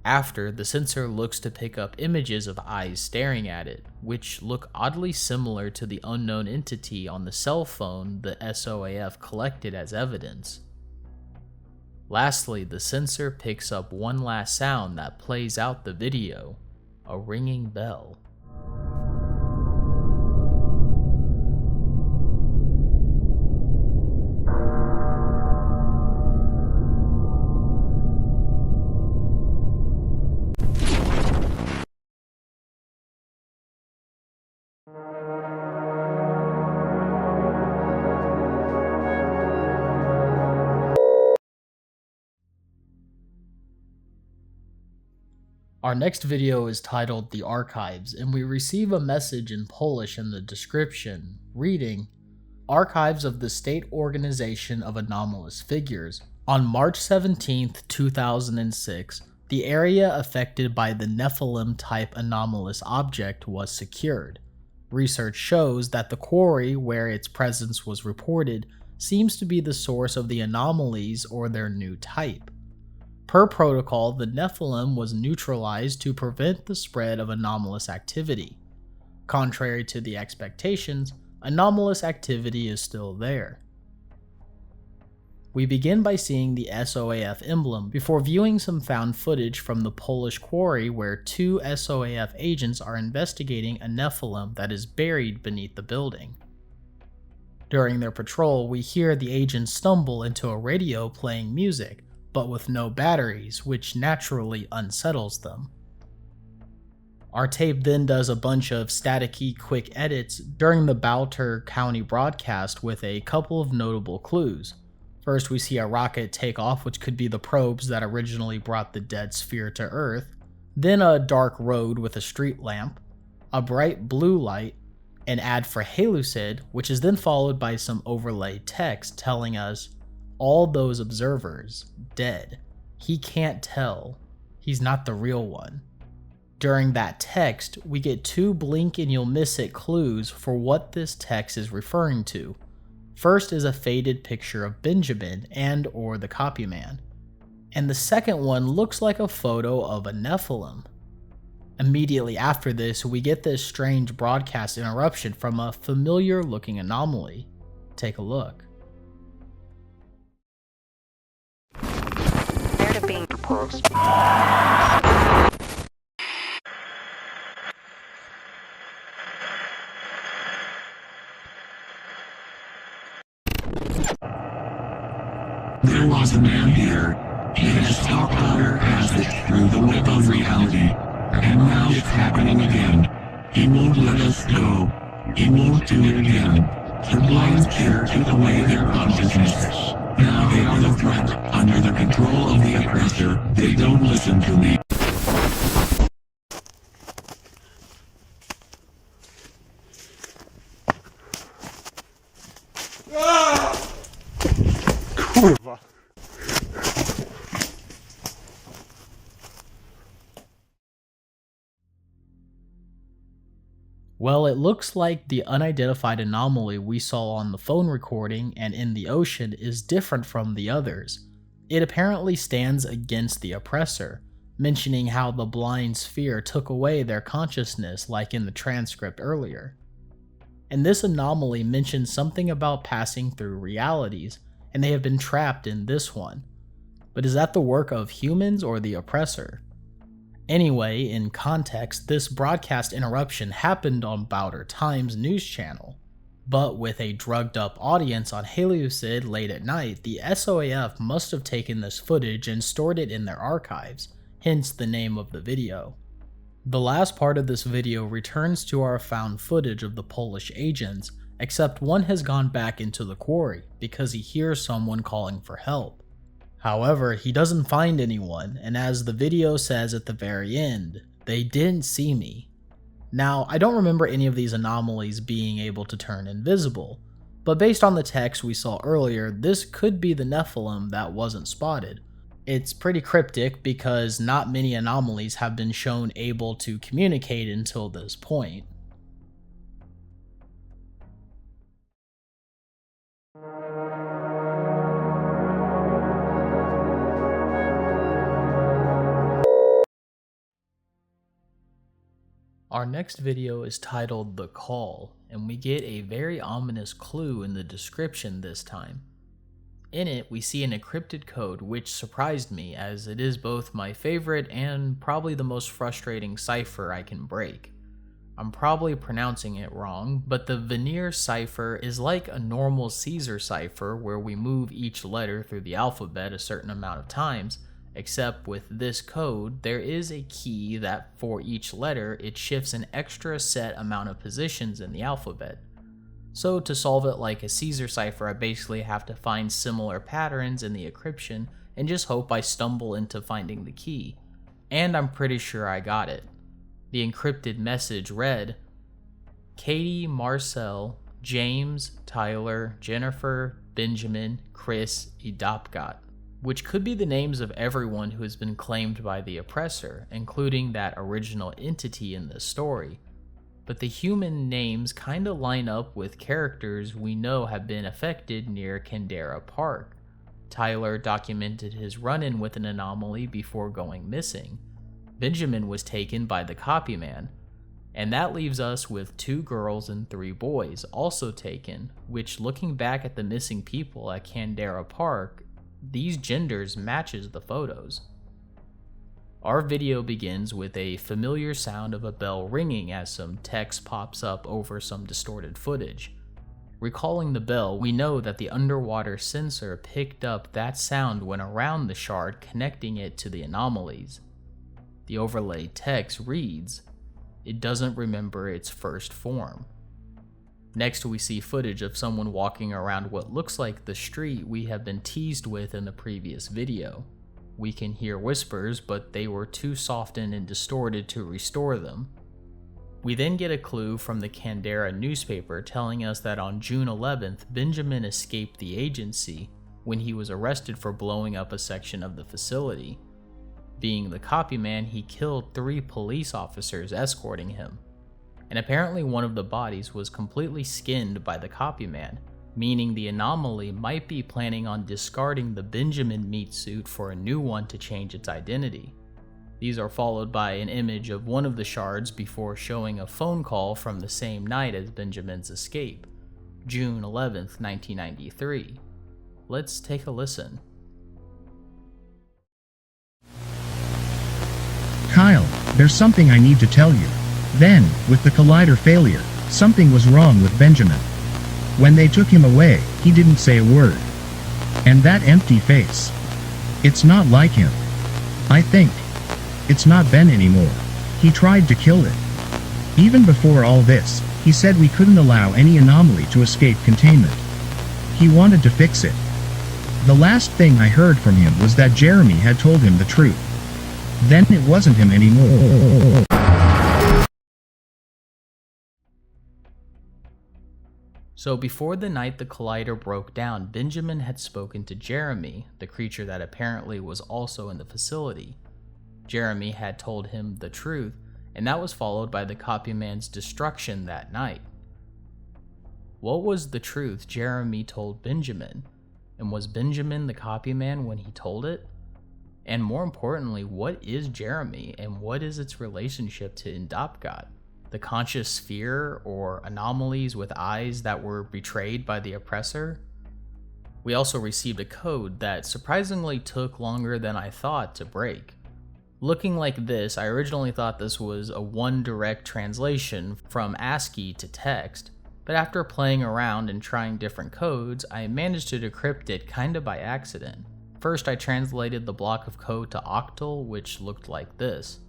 After, the sensor looks to pick up images of eyes staring at it, which look oddly similar to the unknown entity on the cell phone the SOAF collected as evidence. Lastly, the sensor picks up one last sound that plays out the video, a ringing bell. Our next video is titled The Archives, and we receive a message in Polish in the description, reading, Archives of the State Organization of Anomalous Figures. On March 17, 2006, the area affected by the nephilim-type anomalous object was secured. Research shows that the quarry where its presence was reported seems to be the source of the anomalies or their new type. Per protocol, the nephilim was neutralized to prevent the spread of anomalous activity. Contrary to the expectations, anomalous activity is still there. We begin by seeing the SOAF emblem before viewing some found footage from the Polish quarry where two SOAF agents are investigating a nephilim that is buried beneath the building. During their patrol, we hear the agents stumble into a radio playing music, but with no batteries, which naturally unsettles them. Our tape then does a bunch of staticky quick edits during the Guo County broadcast with a couple of notable clues. First, we see a rocket take off, which could be the probes that originally brought the dead sphere to Earth, then a dark road with a street lamp, a bright blue light, an ad for Halucid, which is then followed by some overlaid text telling us, all those observers, dead. He can't tell. He's not the real one. During that text, we get two blink and you'll miss it clues for what this text is referring to. First is a faded picture of Benjamin and or the copyman. And the second one looks like a photo of a nephilim. Immediately after this, we get this strange broadcast interruption from a familiar looking anomaly. Take a look. Being proposed. There was a man here. He has talked our passage through the web of reality, and now it's happening again. He won't let us go. He won't do it again. The blind care took away their consciousness. Now they are the threat, under the control of the oppressor. They don't listen to me. Kurwa. Well, it looks like the unidentified anomaly we saw on the phone recording and in the ocean is different from the others. It apparently stands against the oppressor, mentioning how the blind sphere took away their consciousness like in the transcript earlier. And this anomaly mentions something about passing through realities, and they have been trapped in this one. But is that the work of humans or the oppressor? Anyway, in context, this broadcast interruption happened on Bowder Times news channel. But with a drugged up audience on Halucid late at night, the SOAF must have taken this footage and stored it in their archives, hence the name of the video. The last part of this video returns to our found footage of the Polish agents, except one has gone back into the quarry because he hears someone calling for help. However, he doesn't find anyone, and as the video says at the very end, they didn't see me. Now, I don't remember any of these anomalies being able to turn invisible, but based on the text we saw earlier, this could be the Nephilim that wasn't spotted. It's pretty cryptic because not many anomalies have been shown able to communicate until this point. Our next video is titled The Call, and we get a very ominous clue in the description this time. In it, we see an encrypted code which surprised me, as it is both my favorite and probably the most frustrating cipher I can break. I'm probably pronouncing it wrong, but the veneer cipher is like a normal Caesar cipher where we move each letter through the alphabet a certain amount of times, except with this code, there is a key that for each letter, it shifts an extra set amount of positions in the alphabet. So to solve it like a Caesar cipher, I basically have to find similar patterns in the encryption and just hope I stumble into finding the key. And I'm pretty sure I got it. The encrypted message read, Katie, Marcel, James, Tyler, Jennifer, Benjamin, Chris, Idapgat, which could be the names of everyone who has been claimed by the Oppressor, including that original entity in the story. But the human names kinda line up with characters we know have been affected near Candera Park. Tyler documented his run-in with an anomaly before going missing. Benjamin was taken by the copyman. And that leaves us with 2 girls and 3 boys also taken, which looking back at the missing people at Candera Park, these genders matches the photos. Our video begins with a familiar sound of a bell ringing as some text pops up over some distorted footage. Recalling the bell, we know that the underwater sensor picked up that sound when around the shard, connecting it to the anomalies. The overlaid text reads, "It doesn't remember its first form." Next, we see footage of someone walking around what looks like the street we have been teased with in the previous video. We can hear whispers, but they were too softened and distorted to restore them. We then get a clue from the Candera newspaper telling us that on June 11th, Benjamin escaped the agency when he was arrested for blowing up a section of the facility. Being the copyman, he killed 3 police officers escorting him. And apparently one of the bodies was completely skinned by the copyman, meaning the anomaly might be planning on discarding the Benjamin meat suit for a new one to change its identity. These are followed by an image of one of the shards before showing a phone call from the same night as Benjamin's escape, June 11th, 1993. Let's take a listen. Kyle, there's something I need to tell you. Then, with the collider failure, something was wrong with Benjamin. When they took him away, he didn't say a word. And that empty face. It's not like him. I think. It's not Ben anymore. He tried to kill it. Even before all this, he said we couldn't allow any anomaly to escape containment. He wanted to fix it. The last thing I heard from him was that Jeremy had told him the truth. Then it wasn't him anymore. So before the night the collider broke down, Benjamin had spoken to Jeremy, the creature that apparently was also in the facility. Jeremy had told him the truth, and that was followed by the copyman's destruction that night. What was the truth Jeremy told Benjamin? And was Benjamin the copyman when he told it? And more importantly, what is Jeremy and what is its relationship to Idapgat? The conscious sphere or anomalies with eyes that were betrayed by the Oppressor? We also received a code that surprisingly took longer than I thought to break. Looking like this, I originally thought this was a one direct translation from ASCII to text, but after playing around and trying different codes, I managed to decrypt it kinda by accident. First, I translated the block of code to octal, which looked like this.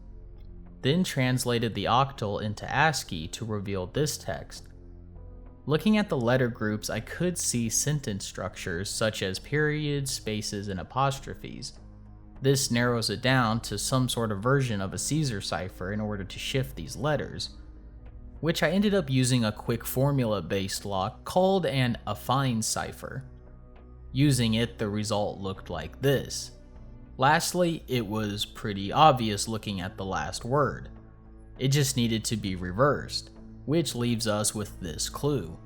Then translated the octal into ASCII to reveal this text. Looking at the letter groups, I could see sentence structures such as periods, spaces, and apostrophes. This narrows it down to some sort of version of a Caesar cipher in order to shift these letters, which I ended up using a quick formula-based lock called an affine cipher. Using it, the result looked like this. Lastly, it was pretty obvious looking at the last word. It just needed to be reversed, which leaves us with this clue.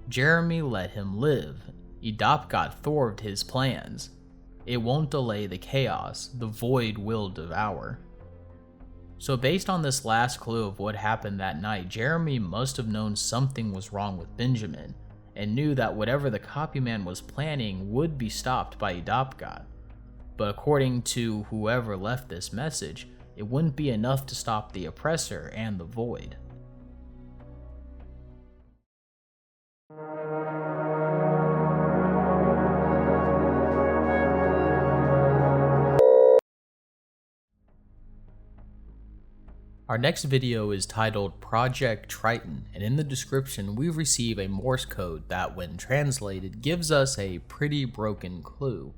Jeremy let him live. Idapgat thwarted his plans. It won't delay the chaos, the void will devour. So based on this last clue of what happened that night, Jeremy must have known something was wrong with Benjamin, and knew that whatever the copyman was planning would be stopped by Idapgat. But according to whoever left this message, it wouldn't be enough to stop the Oppressor and the Void. Our next video is titled Project Triton, and in the description we receive a Morse code that, when translated, gives us a pretty broken clue.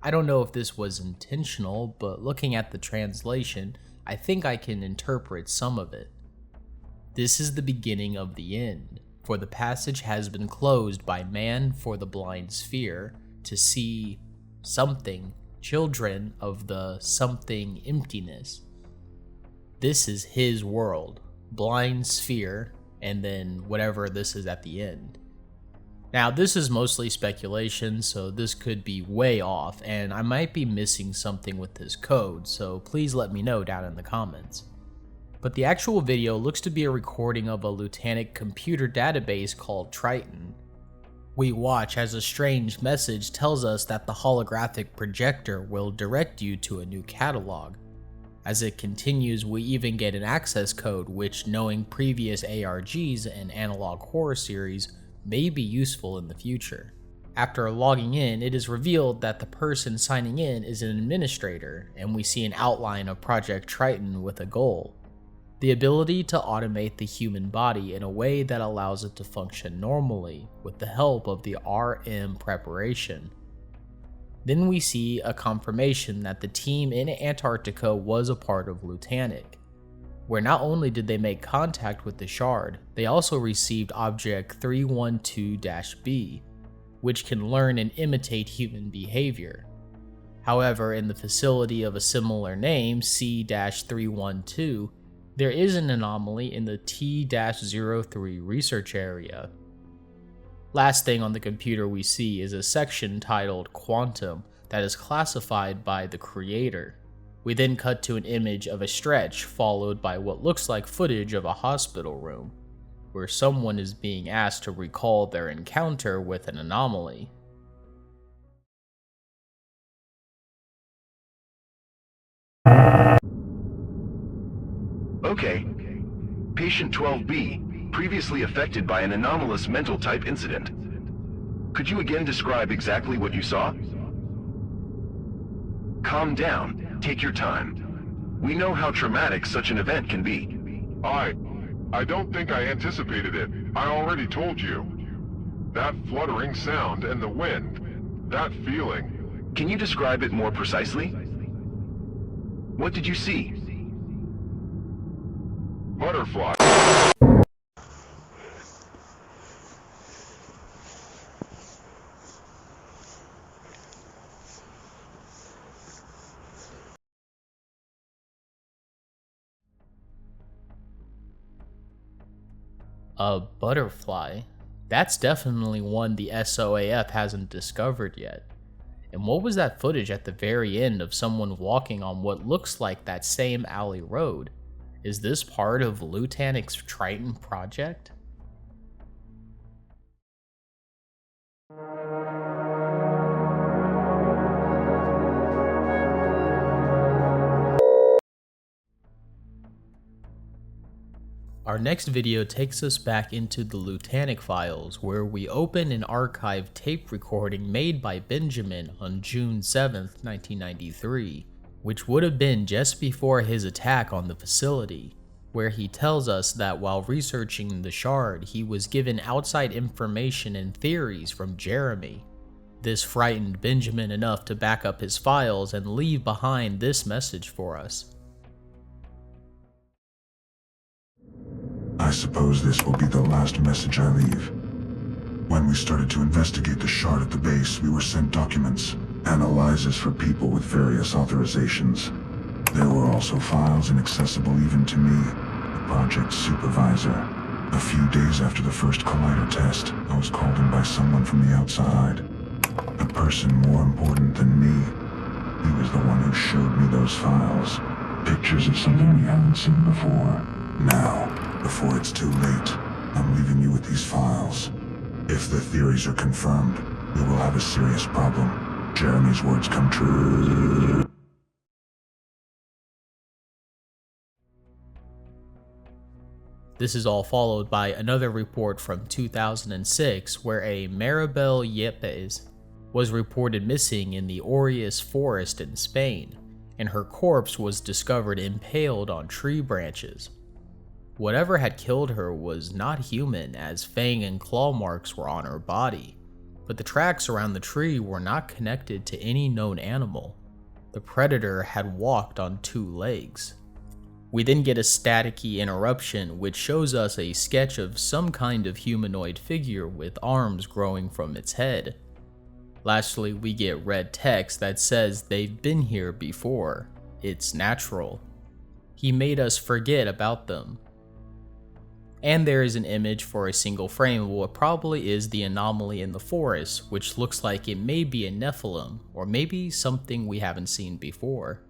I don't know if this was intentional, but looking at the translation, I think I can interpret some of it. This is the beginning of the end, for the passage has been closed by man for the blind sphere to see something, children of the something emptiness. This is his world, blind sphere, and then whatever this is at the end. Now, this is mostly speculation, so this could be way off, and I might be missing something with this code, so please let me know down in the comments. But the actual video looks to be a recording of a Lutanic computer database called Triton. We watch as a strange message tells us that the holographic projector will direct you to a new catalog. As it continues, we even get an access code which, knowing previous ARGs and analog horror series, may be useful in the future. After logging in, it is revealed that the person signing in is an administrator, and we see an outline of Project Triton with a goal: the ability to automate the human body in a way that allows it to function normally with the help of the RM preparation. Then we see a confirmation that the team in Antarctica was a part of Lutanic, where not only did they make contact with the shard, they also received Object 312-B, which can learn and imitate human behavior. However, in the facility of a similar name, C-312, there is an anomaly in the T-03 research area. Last thing on the computer we see is a section titled Quantum that is classified by the creator. We then cut to an image of a stretch followed by what looks like footage of a hospital room, where someone is being asked to recall their encounter with an anomaly. Okay. Patient 12B, previously affected by an anomalous mental type incident. Could you again describe exactly what you saw? Calm down. Take your time. We know how traumatic such an event can be. I don't think I anticipated it. I already told you. That fluttering sound and the wind, that feeling. Can you describe it more precisely? What did you see? Butterfly. A butterfly? That's definitely one the SOAF hasn't discovered yet. And what was that footage at the very end of someone walking on what looks like that same alley road? Is this part of Lutanic's Triton project? Our next video takes us back into the Lutanic files, where we open an archived tape recording made by Benjamin on June 7th, 1993, which would have been just before his attack on the facility, where he tells us that while researching the shard, he was given outside information and theories from Jeremy. This frightened Benjamin enough to back up his files and leave behind this message for us. I suppose this will be the last message I leave. When we started to investigate the shard at the base, we were sent documents, analyzes for people with various authorizations. There were also files inaccessible even to me, the project supervisor. A few days after the first collider test, I was called in by someone from the outside. A person more important than me. He was the one who showed me those files. Pictures of something we haven't seen before. Now, before it's too late, I'm leaving you with these files. If the theories are confirmed, we will have a serious problem. Jeremy's words come true. This is all followed by another report from 2006 where a Maribel Yepes was reported missing in the Orius forest in Spain, and her corpse was discovered impaled on tree branches. Whatever had killed her was not human, as fang and claw marks were on her body, but the tracks around the tree were not connected to any known animal. The predator had walked on 2 legs. We then get a staticky interruption which shows us a sketch of some kind of humanoid figure with arms growing from its head. Lastly, we get red text that says they've been here before. It's natural. He made us forget about them. And there is an image for a single frame of what probably is the anomaly in the forest, which looks like it may be a nephilim, or maybe something we haven't seen before.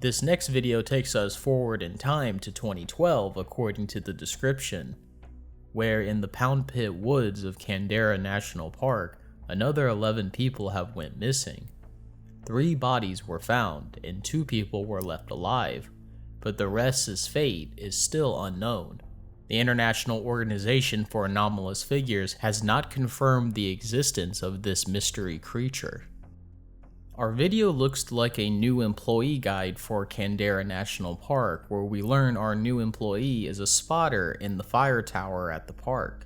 This next video takes us forward in time to 2012 according to the description, where in the Pound Pit woods of Candera National Park, another 11 people have went missing. 3 bodies were found and 2 people were left alive, but the rest's fate is still unknown. The International Organization for Anomalous Figures has not confirmed the existence of this mystery creature. Our video looks like a new employee guide for Candera National Park, where we learn our new employee is a spotter in the fire tower at the park.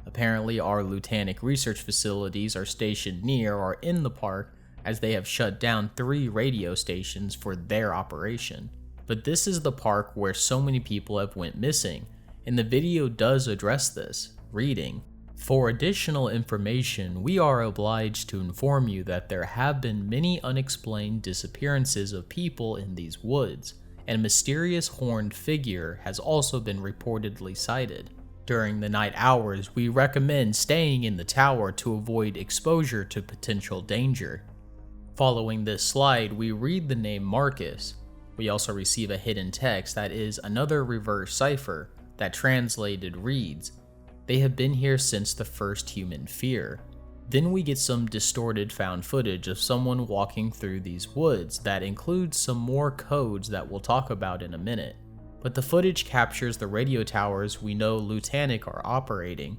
Apparently our Lutanic research facilities are stationed near or in the park, as they have shut down 3 radio stations for their operation. But this is the park where so many people have went missing, and the video does address this, reading, "For additional information, we are obliged to inform you that there have been many unexplained disappearances of people in these woods, and a mysterious horned figure has also been reportedly sighted. During the night hours, we recommend staying in the tower to avoid exposure to potential danger." Following this slide, we read the name Marcus. We also receive a hidden text that is another reverse cipher that translated reads, "They have been here since the first human fear." Then we get some distorted found footage of someone walking through these woods that includes some more codes that we'll talk about in a minute. But the footage captures the radio towers we know Lutanic are operating.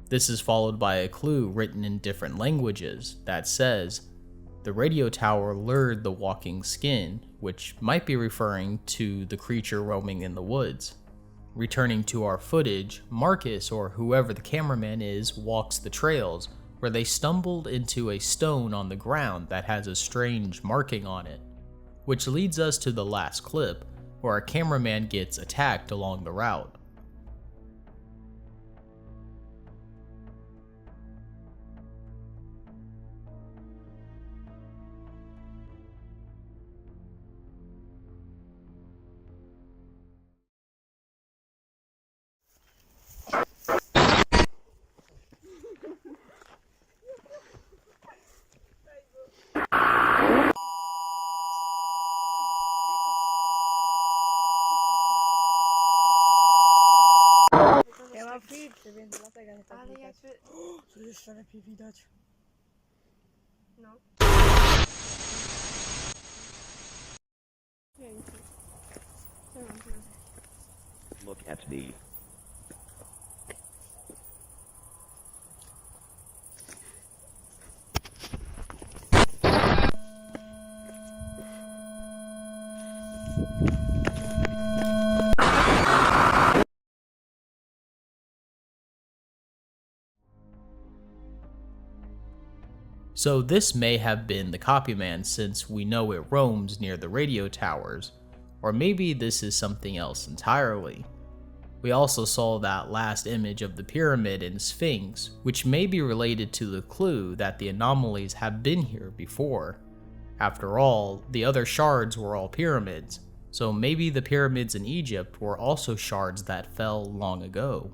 This is followed by a clue written in different languages that says, "The radio tower lured the walking skin," which might be referring to the creature roaming in the woods. Returning to our footage, Marcus, or whoever the cameraman is, walks the trails, where they stumbled into a stone on the ground that has a strange marking on it, which leads us to the last clip, where our cameraman gets attacked along the route. Więc dlatego nie tak widać. Tu jeszcze lepiej widać. No. Look at me. So this may have been the copyman, since we know it roams near the radio towers, or maybe this is something else entirely. We also saw that last image of the pyramid and Sphinx, which may be related to the clue that the anomalies have been here before. After all, the other shards were all pyramids, so maybe the pyramids in Egypt were also shards that fell long ago.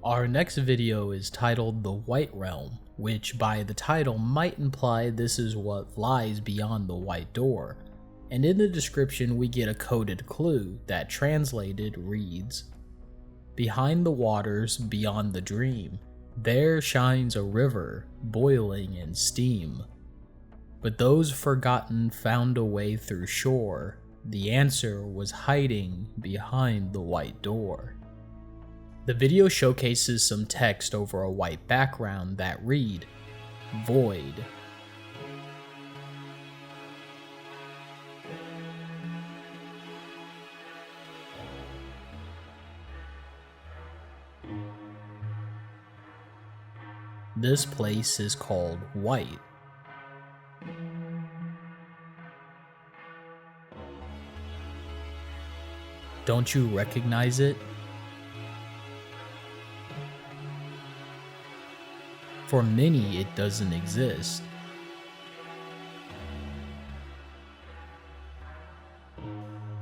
Our next video is titled The White Realm, which by the title might imply this is what lies beyond the white door, and in the description we get a coded clue that translated reads, "Behind the waters beyond the dream, there shines a river boiling in steam. But those forgotten found a way through shore, the answer was hiding behind the white door." The video showcases some text over a white background that read, "Void." This place is called White. Don't you recognize it? For many, it doesn't exist.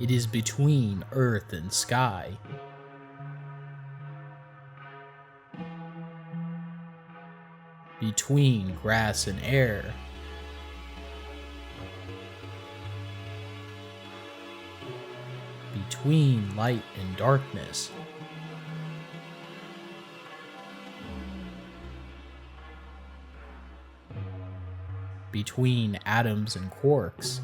It is between earth and sky. Between grass and air. Between light and darkness. Between atoms and quarks.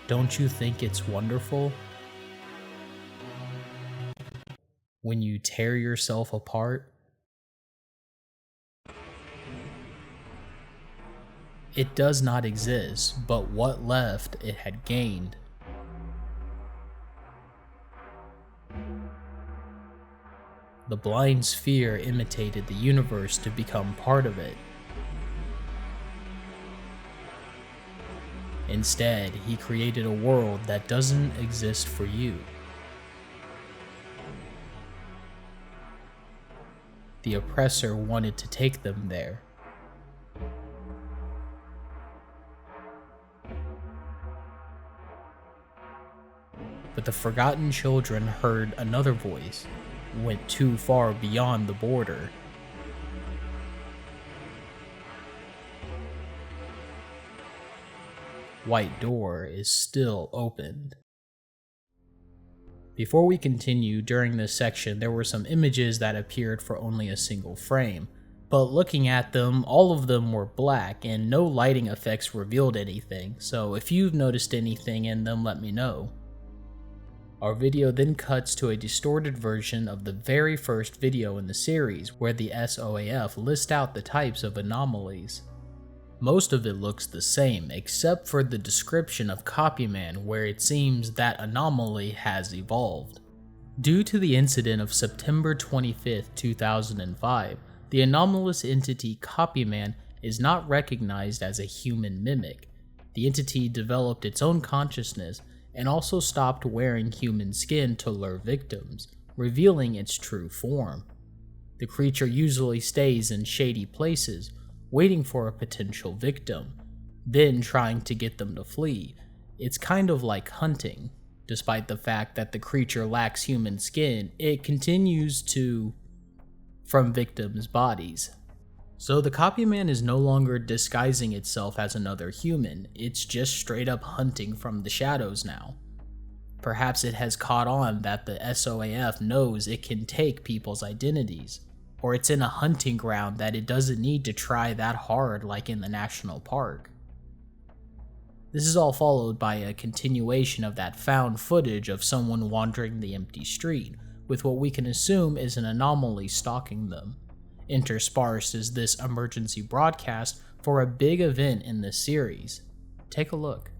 Don't you think it's wonderful? When you tear yourself apart? It does not exist, but what left it had gained. The blind sphere imitated the universe to become part of it. Instead, he created a world that doesn't exist for you. The oppressor wanted to take them there. But the forgotten children heard another voice, went too far beyond the border. White door is still opened. Before we continue, during this section there were some images that appeared for only a single frame, but looking at them, all of them were black and no lighting effects revealed anything, so if you've noticed anything in them, let me know. Our video then cuts to a distorted version of the very first video in the series, where the SOAF list out the types of anomalies. Most of it looks the same, except for the description of Copyman, where it seems that anomaly has evolved. Due to the incident of September 25, 2005, the anomalous entity Copyman is not recognized as a human mimic. The entity developed its own consciousness and also stopped wearing human skin to lure victims, revealing its true form. The creature usually stays in shady places, waiting for a potential victim, then trying to get them to flee. It's kind of like hunting. Despite the fact that the creature lacks human skin, it continues to from victims' bodies. So the Copyman is no longer disguising itself as another human, it's just straight up hunting from the shadows now. Perhaps it has caught on that the SOAF knows it can take people's identities, or it's in a hunting ground that it doesn't need to try that hard like in the national park. This is all followed by a continuation of that found footage of someone wandering the empty street, with what we can assume is an anomaly stalking them. Interspersed is this emergency broadcast for a big event in this series. Take a look.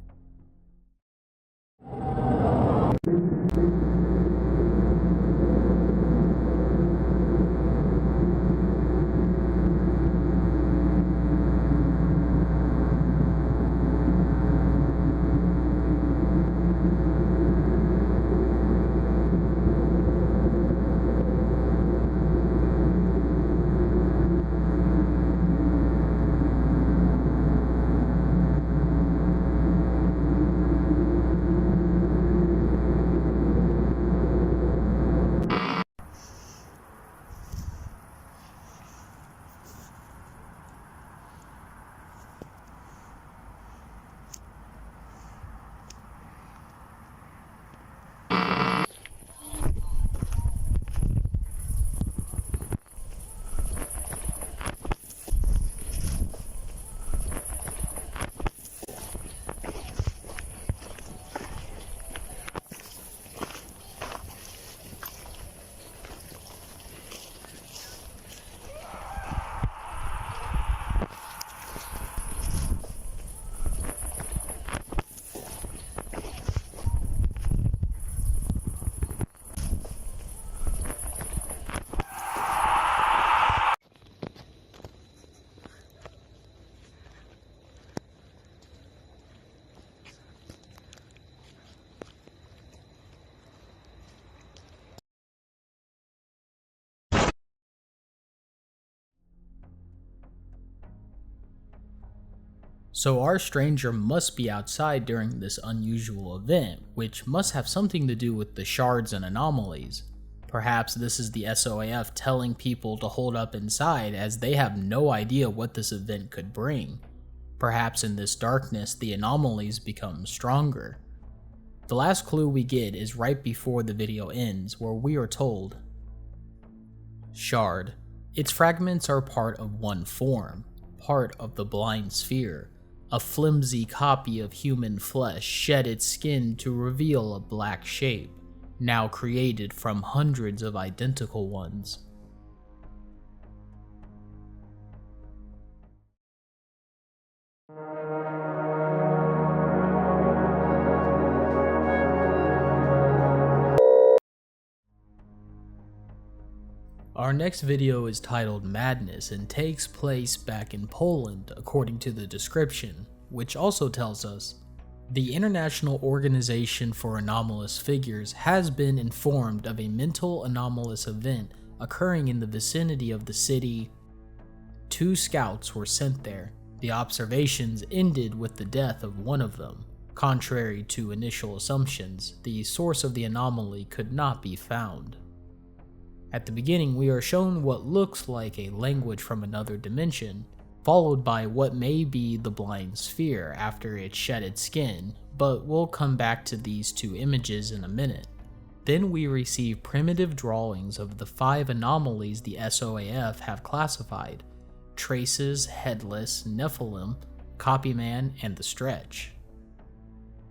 So our stranger must be outside during this unusual event, which must have something to do with the shards and anomalies. Perhaps this is the SOAF telling people to hold up inside as they have no idea what this event could bring. Perhaps in this darkness the anomalies become stronger. The last clue we get is right before the video ends, where we are told, Shard. Its fragments are part of one form, part of the blind sphere. A flimsy copy of human flesh shed its skin to reveal a black shape, now created from hundreds of identical ones. Our next video is titled Madness and takes place back in Poland according to the description, which also tells us, the International Organization for Anomalous Figures has been informed of a mental anomalous event occurring in the vicinity of the city. 2 scouts were sent there. The observations ended with the death of one of them. Contrary to initial assumptions, the source of the anomaly could not be found. At the beginning, we are shown what looks like a language from another dimension, followed by what may be the blind sphere after it shed its skin, but we'll come back to these 2 images in a minute. Then we receive primitive drawings of the 5 anomalies the SOAF have classified: Traces, Headless, Nephilim, Copyman, and the Stretch.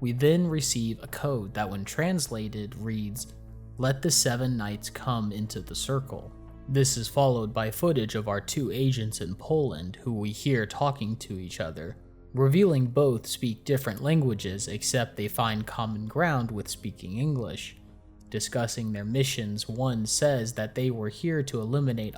We then receive a code that when translated reads, "Let the 7 knights come into the circle." This is followed by footage of our 2 agents in Poland who we hear talking to each other, revealing both speak different languages except they find common ground with speaking English. Discussing their missions, one says they were here to eliminate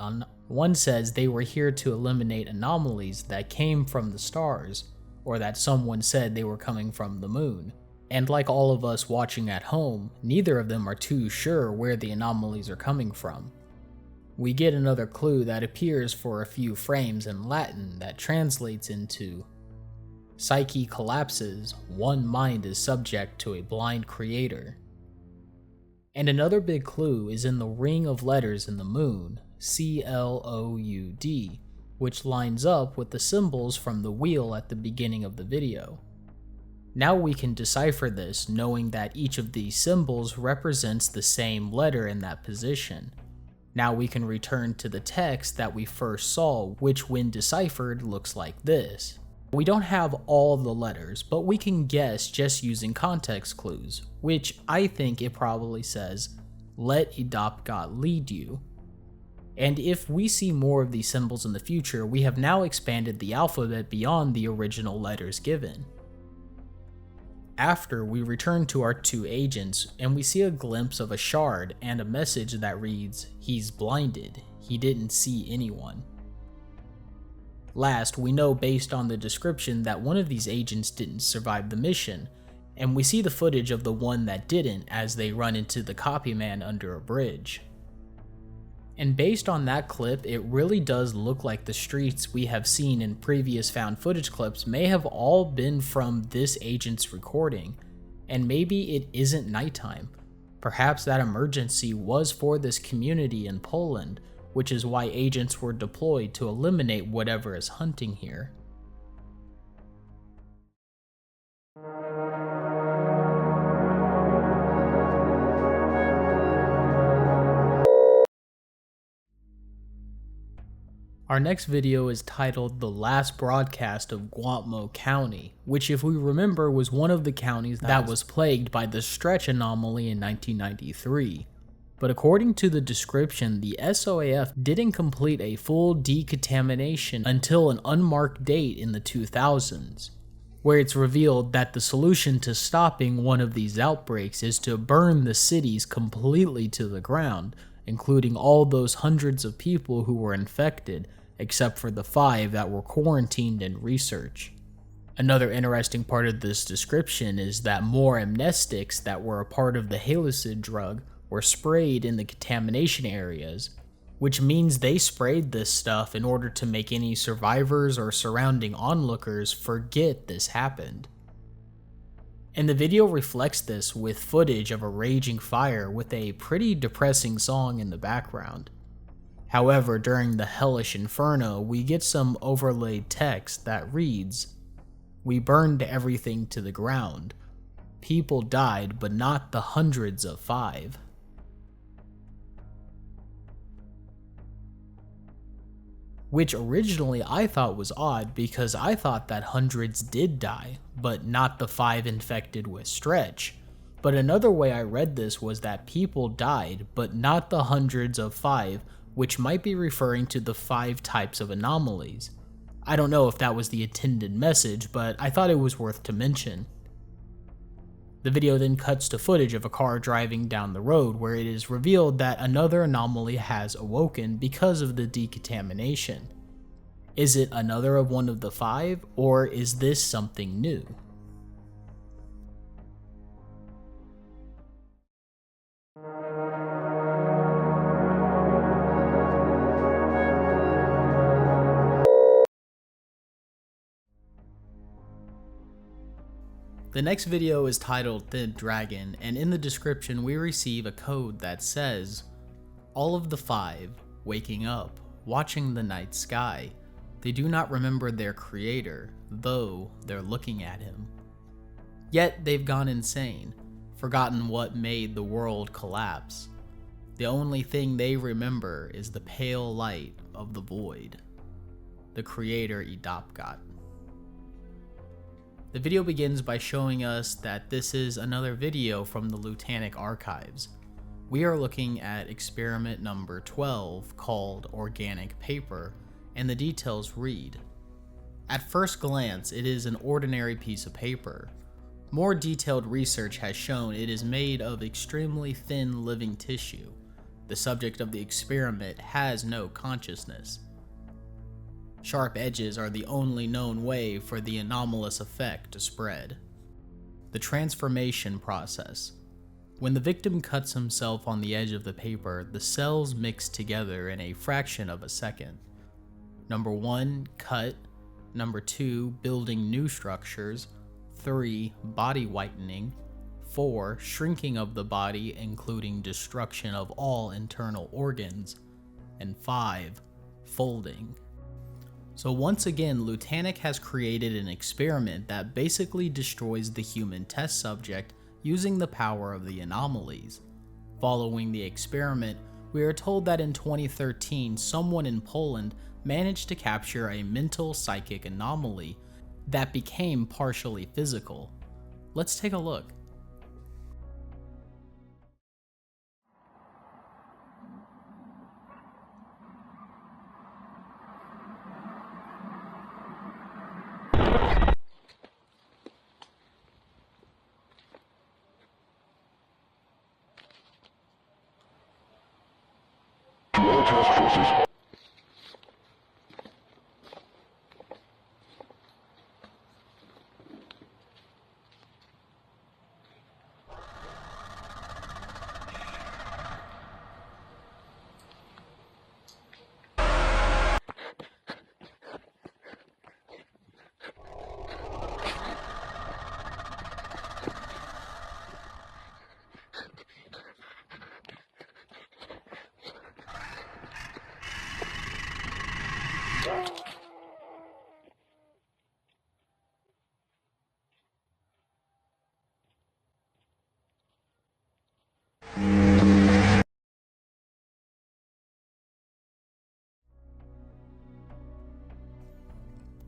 anomalies that came from the stars, or that someone said they were coming from the moon. And like all of us watching at home, neither of them are too sure where the anomalies are coming from. We get another clue that appears for a few frames in Latin that translates into, "Psyche collapses, one mind is subject to a blind creator." And another big clue is in the ring of letters in the moon, CLOUD, which lines up with the symbols from the wheel at the beginning of the video. Now we can decipher this, knowing that each of these symbols represents the same letter in that position. Now we can return to the text that we first saw, which when deciphered looks like this. We don't have all the letters, but we can guess just using context clues, which I think it probably says, "Let Idopgat lead you." And if we see more of these symbols in the future, we have now expanded the alphabet beyond the original letters given. After, we return to our 2 agents, and we see a glimpse of a shard and a message that reads, "He's blinded, he didn't see anyone." Last, we know based on the description that one of these agents didn't survive the mission, and we see the footage of the one that didn't as they run into the copyman under a bridge. And based on that clip, it really does look like the streets we have seen in previous found footage clips may have all been from this agent's recording, and maybe it isn't nighttime. Perhaps that emergency was for this community in Poland, which is why agents were deployed to eliminate whatever is hunting here. Our next video is titled The Last Broadcast of Guo County, which if we remember was one of the counties that was plagued by the Stretch anomaly in 1993. But according to the description, the SOAF didn't complete a full decontamination until an unmarked date in the 2000s, where it's revealed that the solution to stopping one of these outbreaks is to burn the cities completely to the ground, including all those hundreds of people who were infected, except for the 5 that were quarantined in research. Another interesting part of this description is that more amnestics that were a part of the halicid drug were sprayed in the contamination areas, which means they sprayed this stuff in order to make any survivors or surrounding onlookers forget this happened. And the video reflects this with footage of a raging fire with a pretty depressing song in the background. However, during the hellish inferno, we get some overlaid text that reads, "We burned everything to the ground. People died, but not the hundreds of 5. Which originally I thought was odd because I thought that hundreds did die, but not the 5 infected with Stretch. But another way I read this was that people died, but not the hundreds of 5, which might be referring to the 5 types of anomalies. I don't know if that was the intended message, but I thought it was worth to mention. The video then cuts to footage of a car driving down the road where it is revealed that another anomaly has awoken because of the decontamination. Is it another of one of the 5, or is this something new? The next video is titled Thin Dragon, and in the description we receive a code that says, "All of the 5, waking up, watching the night sky. They do not remember their creator, though they're looking at him. Yet they've gone insane, forgotten what made the world collapse. The only thing they remember is the pale light of the void. The creator Idapgat." The video begins by showing us that this is another video from the Lutanic archives. We are looking at experiment number 12 called Organic Paper, and the details read, "At first glance, it is an ordinary piece of paper. More detailed research has shown it is made of extremely thin living tissue. The subject of the experiment has no consciousness. Sharp edges are the only known way for the anomalous effect to spread. The transformation process. When the victim cuts himself on the edge of the paper, the cells mix together in a fraction of a second. Number 1, cut. Number 2, building new structures. 3, body whitening. 4, shrinking of the body, including destruction of all internal organs. And 5, folding." So once again, Lutanic has created an experiment that basically destroys the human test subject using the power of the anomalies. Following the experiment, we are told that in 2013, someone in Poland managed to capture a mental psychic anomaly that became partially physical. Let's take a look.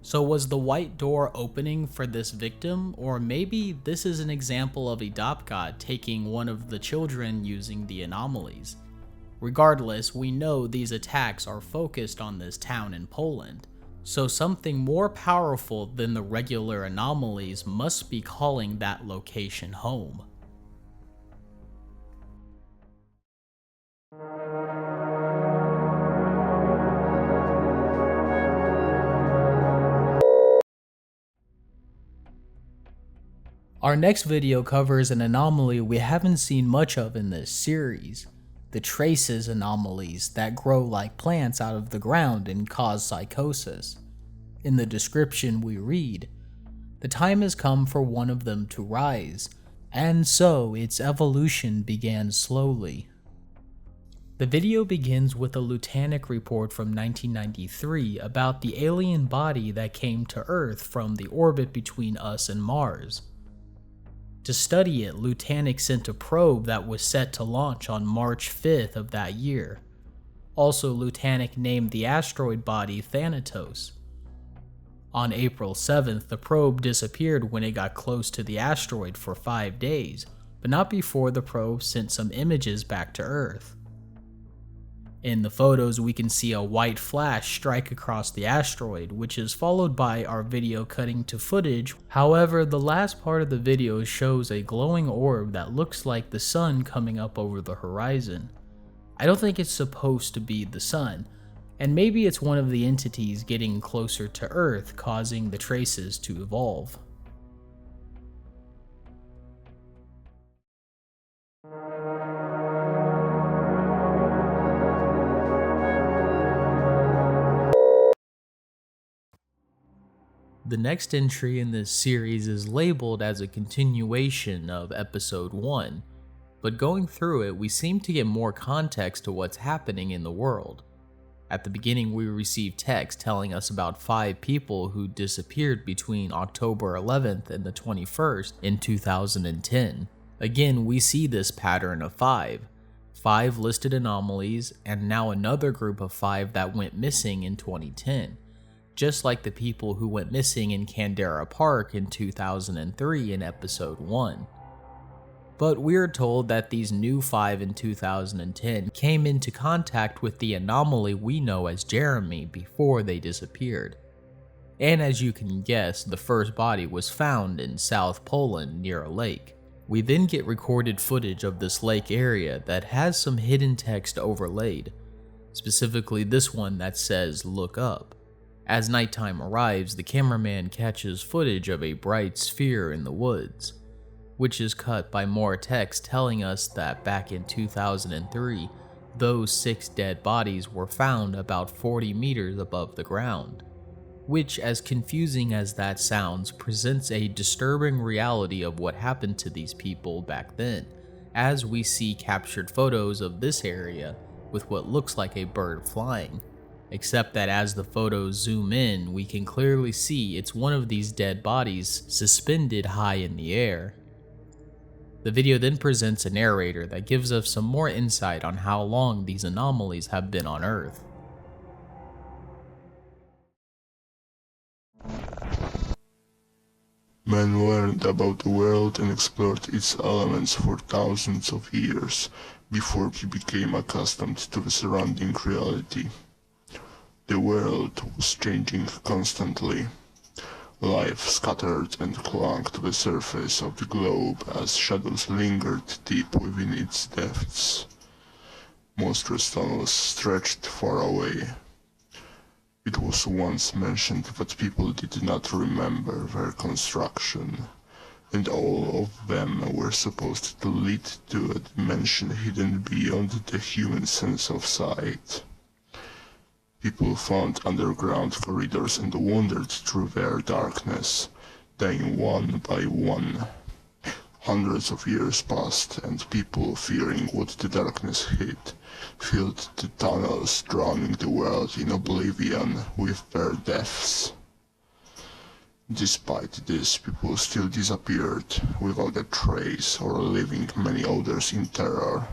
So was the white door opening for this victim, or maybe this is an example of Idapgat taking one of the children using the anomalies? Regardless, we know these attacks are focused on this town in Poland, so something more powerful than the regular anomalies must be calling that location home. Our next video covers an anomaly we haven't seen much of in this series. the traces anomalies that grow like plants out of the ground and cause psychosis. In the description we read, the time has come for one of them to rise, and so its evolution began slowly. The video begins with a Lutanic report from 1993 about the alien body that came to Earth from the orbit between us and Mars. To study it, Lutanic sent a probe that was set to launch on March 5th of that year. Also, Lutanic named the asteroid body Thanatos. On April 7th, the probe disappeared when it got close to the asteroid for 5 days, but not before the probe sent some images back to Earth. In the photos, we can see a white flash strike across the asteroid, which is followed by our video cutting to footage. However, the last part of the video shows a glowing orb that looks like the sun coming up over the horizon. I don't think it's supposed to be the sun, and maybe it's one of the entities getting closer to Earth, causing the traces to evolve. The next entry in this series is labeled as a continuation of episode 1, but going through it we seem to get more context to what's happening in the world. At the beginning we receive text telling us about 5 people who disappeared between October 11th and the 21st in 2010. Again, we see this pattern of 5 listed anomalies, and now another group of 5 that went missing in 2010. Just like the people who went missing in Candera Park in 2003 in episode 1. But we're told that these new 5 in 2010 came into contact with the anomaly we know as Jeremy before they disappeared. And as you can guess, the first body was found in South Poland near a lake. We then get recorded footage of this lake area that has some hidden text overlaid, specifically this one that says "Look up." As nighttime arrives, the cameraman catches footage of a bright sphere in the woods, which is cut by more text telling us that back in 2003, those 6 dead bodies were found about 40 meters above the ground, which, as confusing as that sounds, presents a disturbing reality of what happened to these people back then, as we see captured photos of this area with what looks like a bird flying. Except that as the photos zoom in, we can clearly see it's one of these dead bodies suspended high in the air. The video then presents a narrator that gives us some more insight on how long these anomalies have been on Earth. Man learned about the world and explored its elements for thousands of years before he became accustomed to the surrounding reality. The world was changing constantly. Life scattered and clung to the surface of the globe as shadows lingered deep within its depths. Monstrous tunnels stretched far away. It was once mentioned that people did not remember their construction, and all of them were supposed to lead to a dimension hidden beyond the human sense of sight. People found underground corridors and wandered through their darkness, dying one by one. Hundreds of years passed, and people, fearing what the darkness hid, filled the tunnels, drowning the world in oblivion with their deaths. Despite this, people still disappeared, without a trace or leaving many others in terror.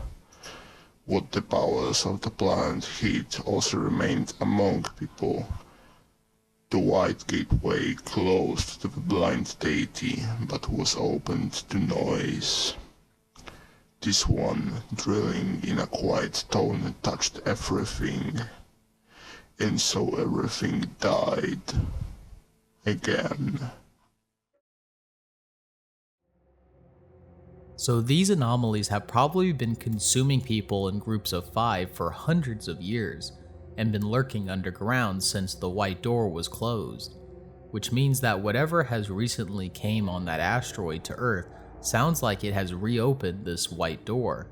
What the powers of the planet hid also remained among people. The White Gateway closed to the blind deity, but was opened to noise. This one, drilling in a quiet tone, touched everything, and so everything died. Again. So these anomalies have probably been consuming people in groups of 5 for hundreds of years, and been lurking underground since the White Door was closed, which means that whatever has recently came on that asteroid to Earth sounds like it has reopened this White Door.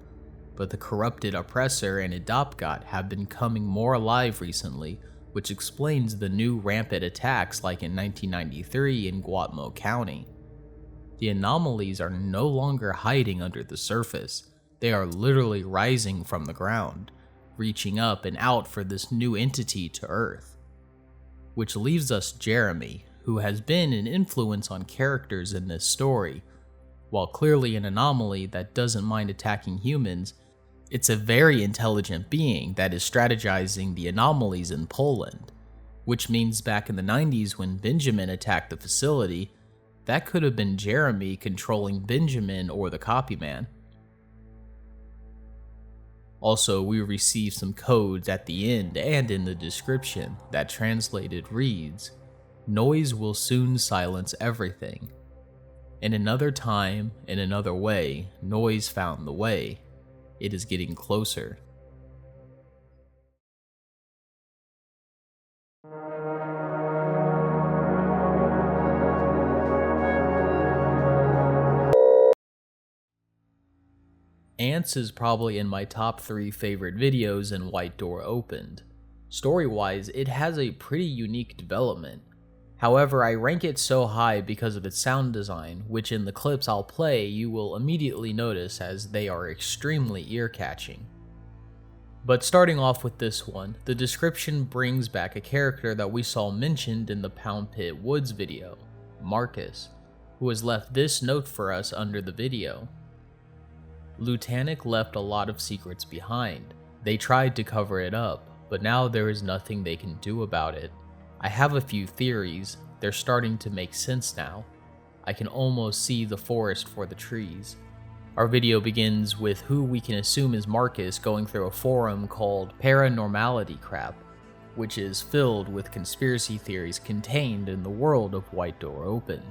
but the corrupted Oppressor and Adopgot have been coming more alive recently, which explains the new rampant attacks like in 1993 in Guo County. The anomalies are no longer hiding under the surface, they are literally rising from the ground, reaching up and out for this new entity to Earth. Which leaves us Jeremy, who has been an influence on characters in this story. While clearly an anomaly that doesn't mind attacking humans, it's a very intelligent being that is strategizing the anomalies in Poland, which means back in the 90s when Benjamin attacked the facility, that could have been Jeremy controlling Benjamin or the copyman. Also, we received some codes at the end and in the description that translated reads, "Noise will soon silence everything. In another time, in another way, noise found the way. It is getting closer." Ants is probably in my top 3 favorite videos in White Door Opened. Story-wise, it has a pretty unique development. However, I rank it so high because of its sound design, which in the clips I'll play you will immediately notice as they are extremely ear-catching. But starting off with this one, the description brings back a character that we saw mentioned in the Pound Pit Woods video, Marcus, who has left this note for us under the video. Lutanic left a lot of secrets behind. They tried to cover it up, but now there is nothing they can do about it. I have a few theories, they're starting to make sense now. I can almost see the forest for the trees. Our video begins with who we can assume is Marcus going through a forum called Paranormality Crap, which is filled with conspiracy theories contained in the world of White Door Opened.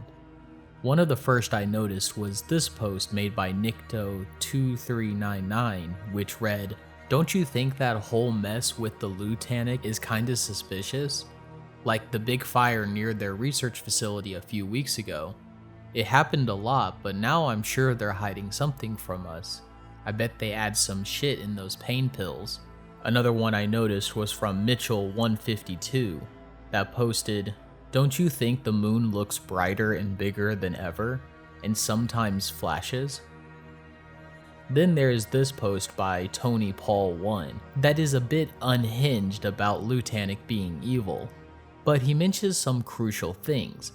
One of the first I noticed was this post made by Nicto2399, which read, "Don't you think that whole mess with the Lutanic is kinda suspicious? Like the big fire near their research facility a few weeks ago. It happened a lot, but now I'm sure they're hiding something from us. I bet they add some shit in those pain pills." Another one I noticed was from Mitchell152 that posted, "Don't you think the moon looks brighter and bigger than ever, and sometimes flashes?" Then there is this post by Tony Paul 1 that is a bit unhinged about Lutanic being evil, but he mentions some crucial things.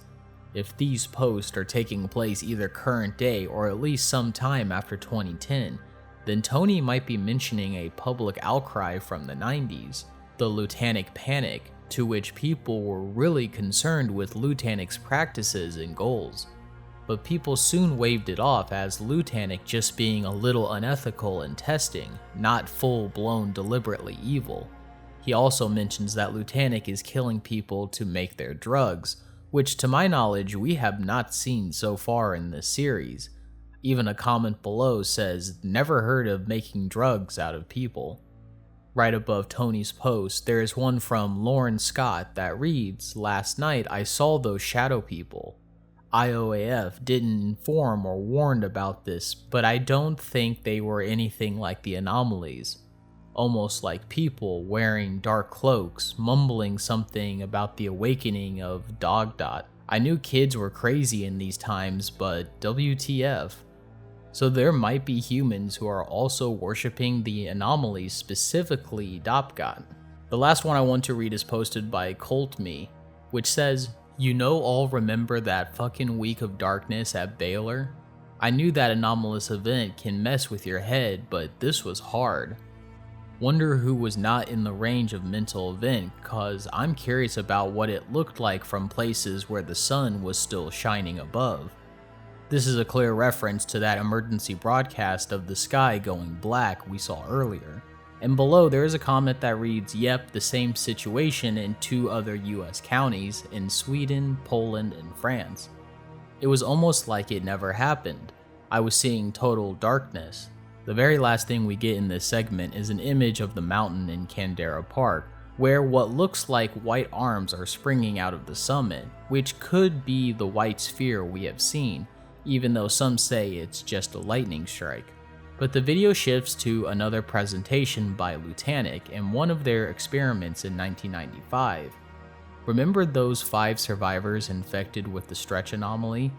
If these posts are taking place either current day or at least some time after 2010, then Tony might be mentioning a public outcry from the 90s, the Lutanic Panic, to which people were really concerned with Lutanic's practices and goals. But people soon waved it off as Lutanic just being a little unethical in testing, not full-blown deliberately evil. He also mentions that Lutanic is killing people to make their drugs, which to my knowledge we have not seen so far in this series. Even a comment below says, "Never heard of making drugs out of people." Right above Tony's post, there is one from Lauren Scott that reads, "Last night I saw those shadow people. IOAF didn't inform or warned about this, but I don't think they were anything like the anomalies. Almost like people wearing dark cloaks, mumbling something about the awakening of Dog Dot. I knew kids were crazy in these times, but WTF. So there might be humans who are also worshipping the anomalies, specifically Dopgot." The last one I want to read is posted by ColtMe, which says, "You know all remember that fucking week of darkness at Baylor? I knew that anomalous event can mess with your head, but this was hard. Wonder who was not in the range of mental event, cause I'm curious about what it looked like from places where the sun was still shining above." This is a clear reference to that emergency broadcast of the sky going black we saw earlier. And below there is a comment that reads, "Yep, the same situation in 2 other US counties in Sweden, Poland, and France. It was almost like it never happened. I was seeing total darkness." The very last thing we get in this segment is an image of the mountain in Candera Park, where what looks like white arms are springing out of the summit, which could be the white sphere we have seen, even though some say it's just a lightning strike. But the video shifts to another presentation by Lutanic and one of their experiments in 1995. Remember those 5 survivors infected with the stretch anomaly?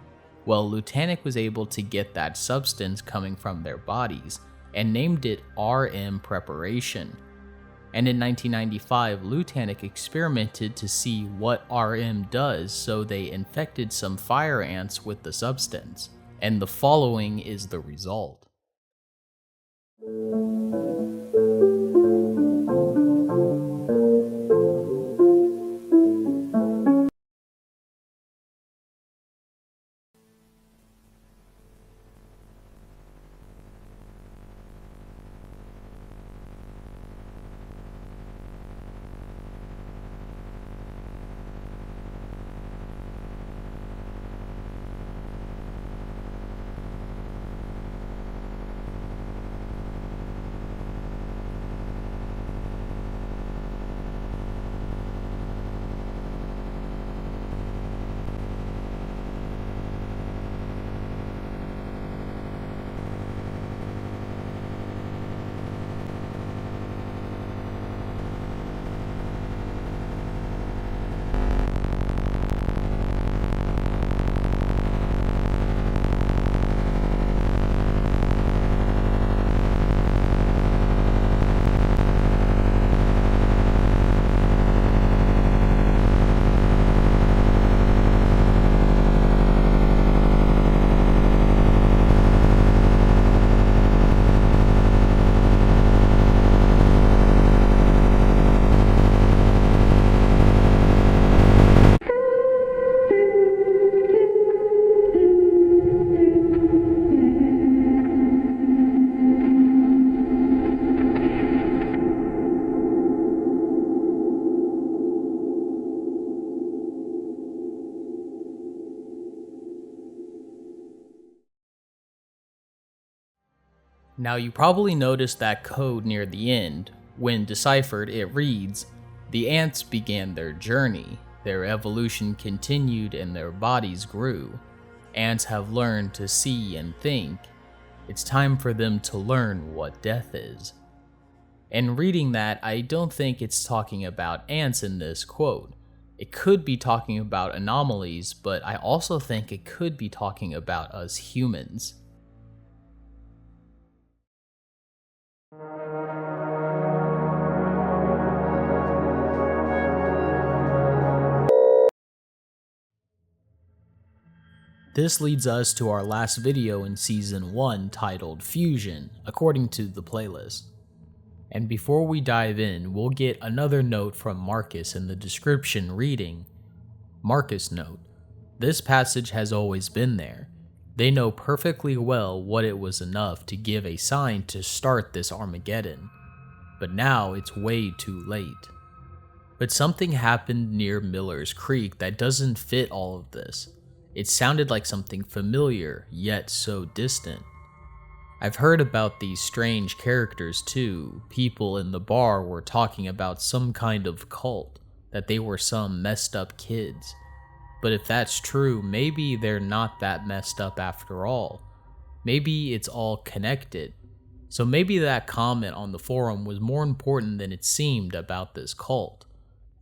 Well, Lutanic was able to get that substance coming from their bodies and named it RM preparation. And in 1995, Lutanic experimented to see what RM does, so they infected some fire ants with the substance. And the following is the result. Now you probably noticed that code near the end. When deciphered, it reads, "The ants began their journey, their evolution continued and their bodies grew. Ants have learned to see and think. It's time for them to learn what death is." And reading that, I don't think it's talking about ants in this quote. It could be talking about anomalies, but I also think it could be talking about us humans. This leads us to our last video in Season 1 titled Fusion, according to the playlist. And before we dive in, we'll get another note from Marcus in the description reading, Marcus note, "This passage has always been there. They know perfectly well what it was enough to give a sign to start this Armageddon. But now it's way too late." But something happened near Miller's Creek that doesn't fit all of this. It sounded like something familiar, yet so distant. I've heard about these strange characters too. People in the bar were talking about some kind of cult, that they were some messed up kids. But if that's true, maybe they're not that messed up after all. Maybe it's all connected. So maybe that comment on the forum was more important than it seemed about this cult.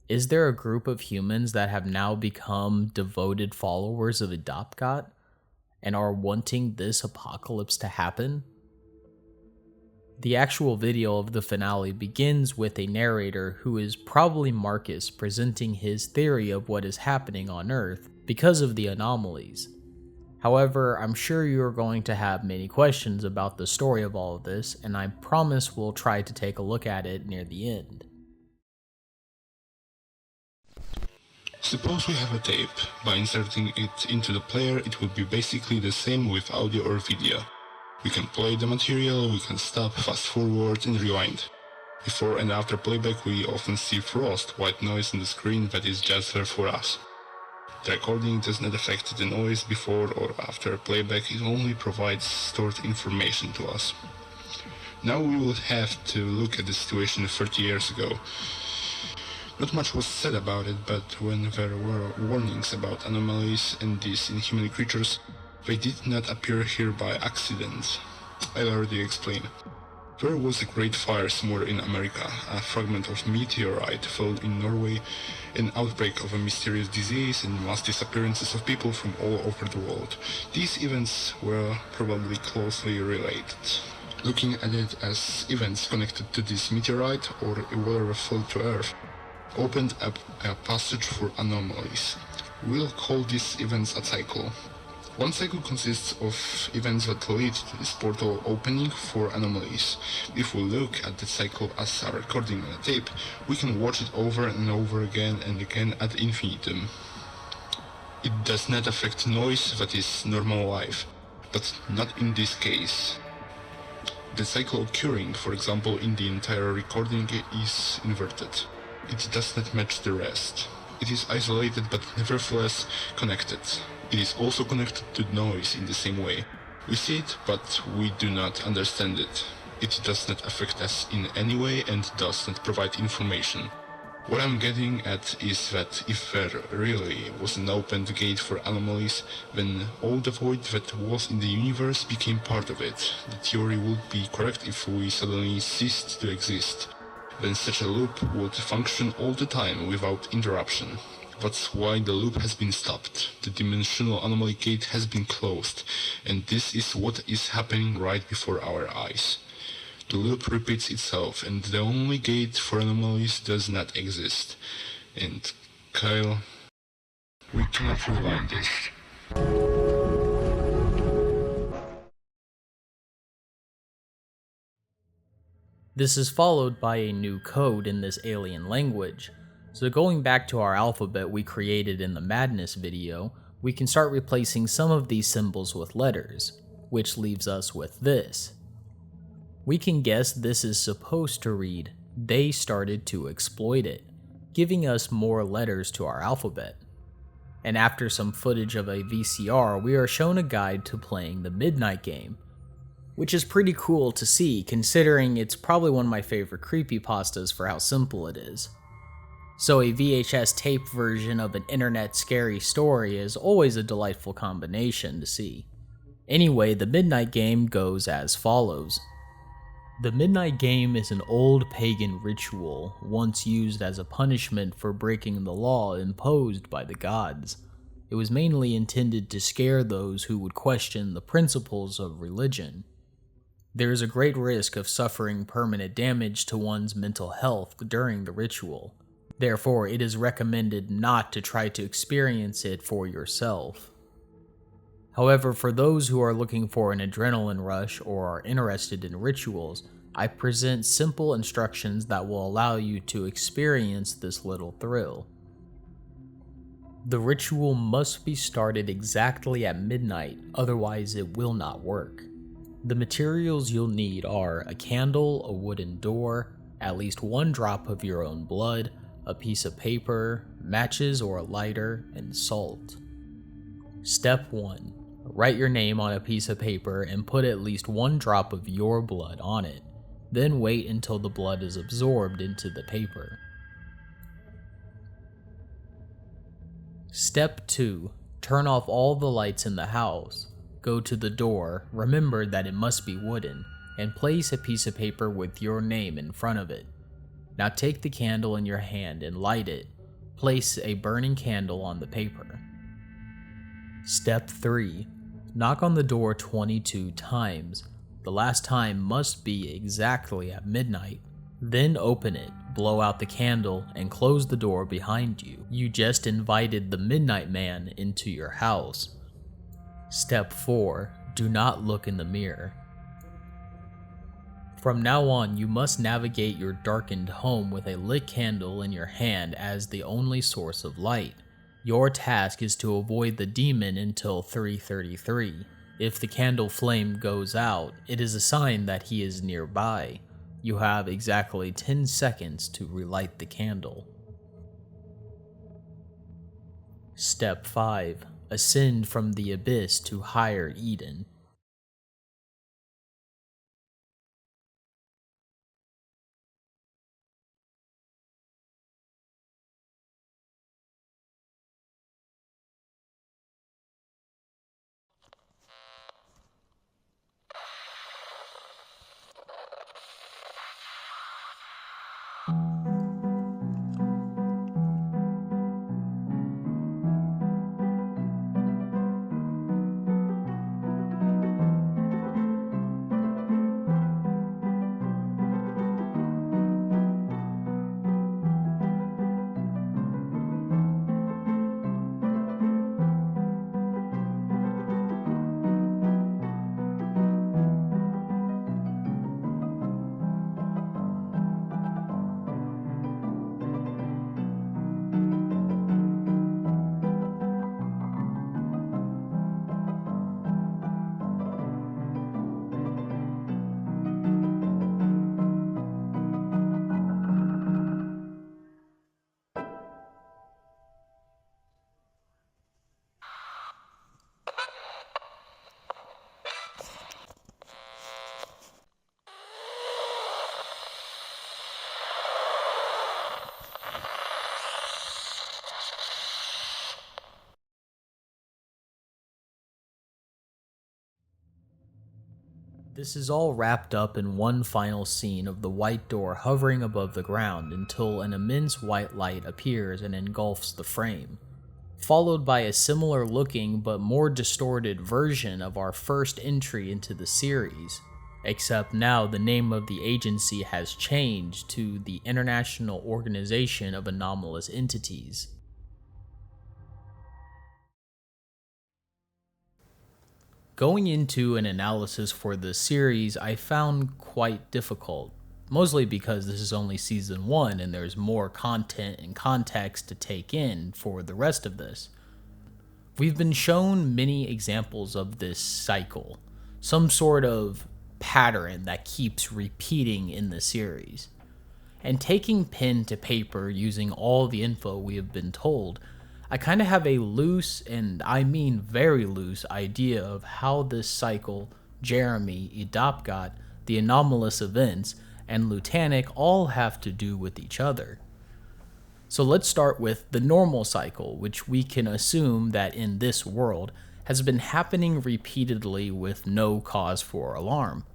Is there a group of humans that have now become devoted followers of Adopgot and are wanting this apocalypse to happen? The actual video of the finale begins with a narrator who is probably Marcus presenting his theory of what is happening on Earth because of the anomalies. However, I'm sure you're going to have many questions about the story of all of this, and I promise we'll try to take a look at it near the end. Suppose we have a tape. By inserting it into the player, it will be basically the same with audio or video. We can play the material, we can stop, fast forward and rewind. Before and after playback we often see frost, white noise on the screen that is just there for us. The recording does not affect the noise before or after playback, it only provides stored information to us. Now we will have to look at the situation 30 years ago. Not much was said about it, but when there were warnings about anomalies and these inhuman creatures, they did not appear here by accident. I'll already explain. There was a great fire somewhere in America, a fragment of meteorite fell in Norway, an outbreak of a mysterious disease, and mass disappearances of people from all over the world. These events were probably closely related. Looking at it as events connected to this meteorite or whatever fell to Earth, opened up a passage for anomalies. We'll call these events a cycle. One cycle consists of events that lead to this portal opening for anomalies. If we look at the cycle as a recording on a tape, we can watch it over and over again and again ad infinitum. It does not affect noise that is normal life, but not in this case. The cycle occurring, for example, in the entire recording is inverted. It does not match the rest. It is isolated but nevertheless connected. It is also connected to noise in the same way. We see it, but we do not understand it. It does not affect us in any way and does not provide information. What I'm getting at is that if there really was an opened gate for anomalies, then all the void that was in the universe became part of it. The theory would be correct if we suddenly ceased to exist. Then such a loop would function all the time without interruption. That's why the loop has been stopped. The dimensional anomaly gate has been closed, and this is what is happening right before our eyes. The loop repeats itself, and the only gate for anomalies does not exist. And Kyle, we cannot rewind this. This is followed by a new code in this alien language. So going back to our alphabet we created in the Madness video, we can start replacing some of these symbols with letters, which leaves us with this. We can guess this is supposed to read, "They started to exploit it," giving us more letters to our alphabet. And after some footage of a VCR, we are shown a guide to playing the Midnight Game, which is pretty cool to see considering it's probably one of my favorite creepypastas for how simple it is. So a VHS tape version of an internet scary story is always a delightful combination to see. Anyway, the Midnight Game goes as follows. The Midnight Game is an old pagan ritual, once used as a punishment for breaking the law imposed by the gods. It was mainly intended to scare those who would question the principles of religion. There is a great risk of suffering permanent damage to one's mental health during the ritual. Therefore, it is recommended not to try to experience it for yourself. However, for those who are looking for an adrenaline rush or are interested in rituals, I present simple instructions that will allow you to experience this little thrill. The ritual must be started exactly at midnight, otherwise it will not work. The materials you'll need are a candle, a wooden door, at least one drop of your own blood, a piece of paper, matches or a lighter, and salt. Step 1. Write your name on a piece of paper and put at least one drop of your blood on it. Then wait until the blood is absorbed into the paper. Step 2. Turn off all the lights in the house. Go to the door, remember that it must be wooden, and place a piece of paper with your name in front of it. Now take the candle in your hand and light it. Place a burning candle on the paper. Step 3. Knock on the door 22 times. The last time must be exactly at midnight. Then open it, blow out the candle, and close the door behind you. You just invited the Midnight Man into your house. Step 4. Do not look in the mirror. From now on, you must navigate your darkened home with a lit candle in your hand as the only source of light. Your task is to avoid the demon until 3:33. If the candle flame goes out, it is a sign that he is nearby. You have exactly 10 seconds to relight the candle. Step 5. Ascend from the abyss to higher Eden. This is all wrapped up in one final scene of the white door hovering above the ground until an immense white light appears and engulfs the frame, followed by a similar looking but more distorted version of our first entry into the series, except now the name of the agency has changed to the International Organization of Anomalous Entities. Going into an analysis for this series I found quite difficult, mostly because this is only season 1 and there's more content and context to take in for the rest of this. We've been shown many examples of this cycle, some sort of pattern that keeps repeating in the series. And taking pen to paper using all the info we have been told, I kind of have a loose, and I mean very loose, idea of how this cycle, Jeremy, Idapgat, the anomalous events, and Lutanic all have to do with each other. So let's start with the normal cycle, which we can assume that in this world has been happening repeatedly with no cause for alarm.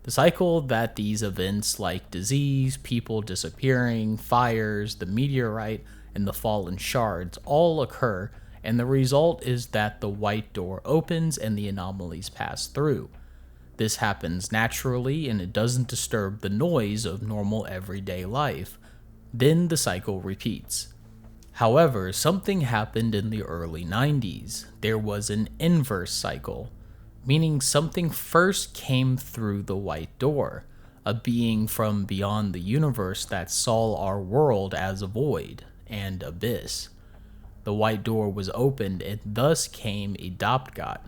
The cycle that these events like disease, people disappearing, fires, the meteorite, and the fallen shards all occur, and the result is that the white door opens and the anomalies pass through. This happens naturally and it doesn't disturb the noise of normal everyday life. Then the cycle repeats. However, something happened in the early 90s. There was an inverse cycle, meaning something first came through the white door, a being from beyond the universe that saw our world as a void and abyss. The white door was opened and thus came Idapgat,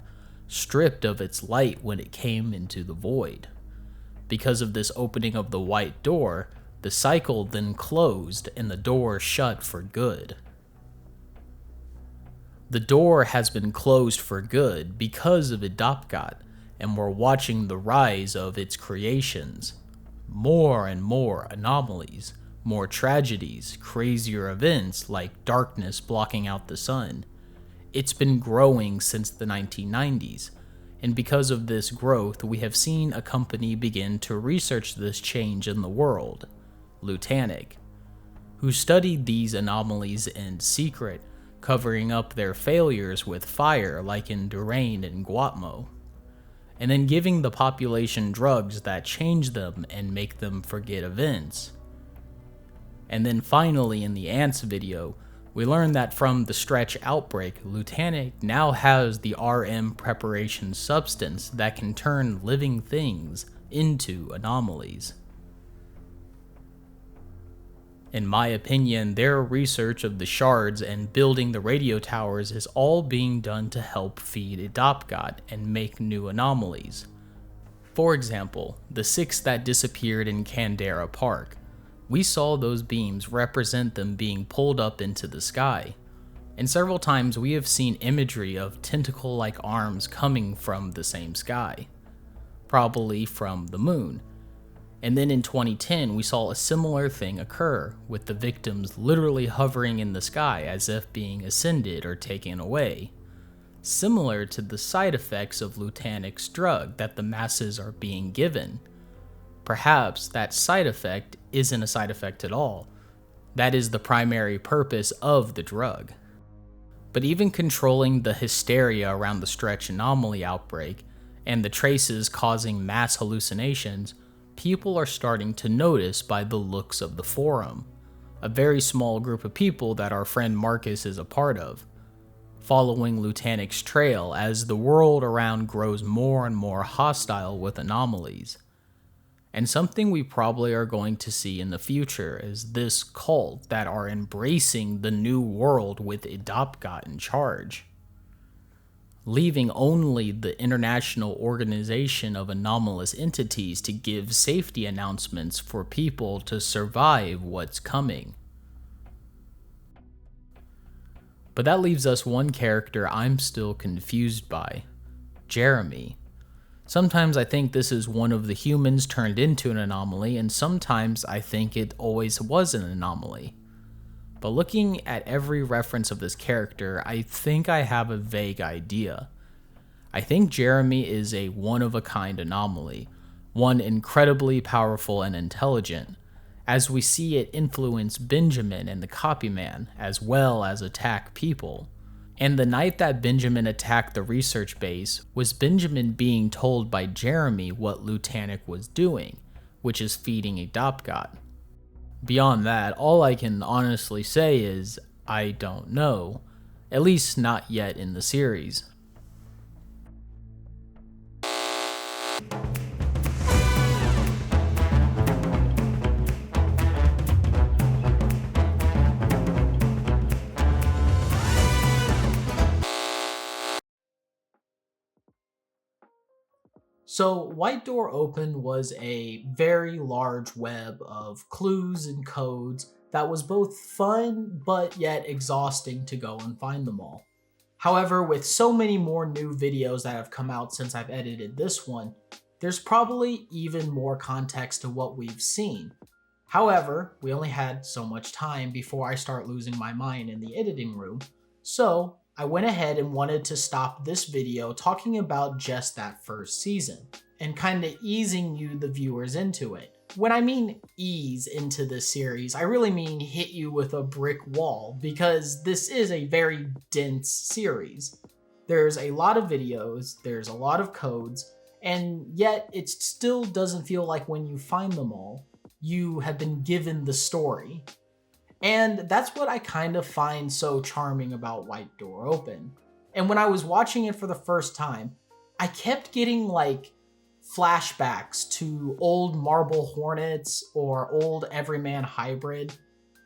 stripped of its light when it came into the void. Because of this opening of the white door, the cycle then closed and the door shut for good. The door has been closed for good because of Idapgat, and we're watching the rise of its creations. More and more anomalies, more tragedies, crazier events like darkness blocking out the sun. It's been growing since the 1990s, and because of this growth, we have seen a company begin to research this change in the world, Lutanic, who studied these anomalies in secret, covering up their failures with fire like in Durain and Guatmo, and then giving the population drugs that change them and make them forget events. And then finally in the Ants video, we learned that from the Stretch outbreak, Lutanic now has the RM preparation substance that can turn living things into anomalies. In my opinion, their research of the shards and building the radio towers is all being done to help feed Idapgat and make new anomalies. For example, the 6 that disappeared in Candera Park. We saw those beams represent them being pulled up into the sky, and several times we have seen imagery of tentacle-like arms coming from the same sky, probably from the moon. And then in 2010 we saw a similar thing occur, with the victims literally hovering in the sky as if being ascended or taken away, similar to the side effects of Lutanic's drug that the masses are being given. Perhaps that side effect isn't a side effect at all. That is the primary purpose of the drug. But even controlling the hysteria around the Stretch anomaly outbreak and the traces causing mass hallucinations, people are starting to notice by the looks of the forum, a very small group of people that our friend Marcus is a part of, following Lutanic's trail as the world around grows more and more hostile with anomalies. And something we probably are going to see in the future is this cult that are embracing the new world with Idapgat in charge, leaving only the International Organization of Anomalous Entities to give safety announcements for people to survive what's coming. But that leaves us one character I'm still confused by, Jeremy. Sometimes I think this is one of the humans turned into an anomaly, and sometimes I think it always was an anomaly. But looking at every reference of this character, I think I have a vague idea. I think Jeremy is a one-of-a-kind anomaly, one incredibly powerful and intelligent, as we see it influence Benjamin and the Copyman, as well as attack people. And the night that Benjamin attacked the research base was Benjamin being told by Jeremy what Lutanic was doing, which is feeding a Dopgot. Beyond that, all I can honestly say is, I don't know. At least not yet in the series. So, White Door Open was a very large web of clues and codes that was both fun but yet exhausting to go and find them all. However, with so many more new videos that have come out since I've edited this one, there's probably even more context to what we've seen. However, we only had so much time before I start losing my mind in the editing room, so I went ahead and wanted to stop this video talking about just that first season, and kinda easing you, the viewers, into it. When I mean ease into this series, I really mean hit you with a brick wall, because this is a very dense series. There's a lot of videos, there's a lot of codes, and yet it still doesn't feel like when you find them all, you have been given the story. And that's what I kind of find so charming about White Door Open. And when I was watching it for the first time, I kept getting like flashbacks to old Marble Hornets or old Everyman Hybrid.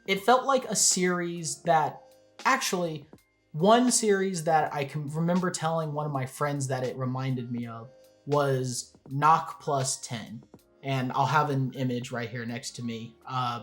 It felt like a series that, actually, one series that I can remember telling one of my friends that it reminded me of was Knock Plus 10. And I'll have an image right here next to me.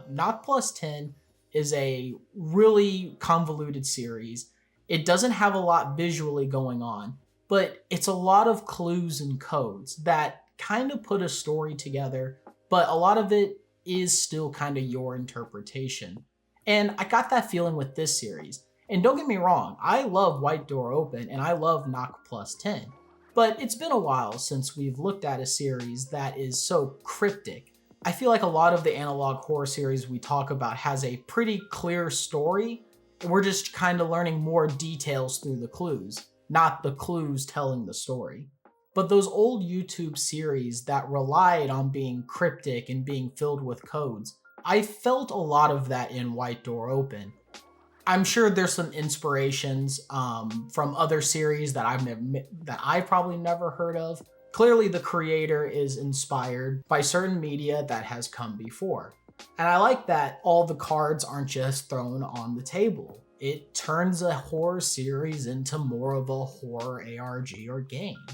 Knock Plus 10 is a really convoluted series. It doesn't have a lot visually going on, but it's a lot of clues and codes that kind of put a story together, but a lot of it is still kind of your interpretation. And I got that feeling with this series. And don't get me wrong, I love White Door Open and I love Knock Plus 10, but it's been a while since we've looked at a series that is so cryptic. I feel like a lot of the analog horror series we talk about has a pretty clear story, and we're just kind of learning more details through the clues, not the clues telling the story. But those old YouTube series that relied on being cryptic and being filled with codes, I felt a lot of that in White Door Open. I'm sure there's some inspirations from other series that I've probably never heard of. Clearly, the creator is inspired by certain media that has come before. And I like that all the cards aren't just thrown on the table. It turns a horror series into more of a horror ARG or game.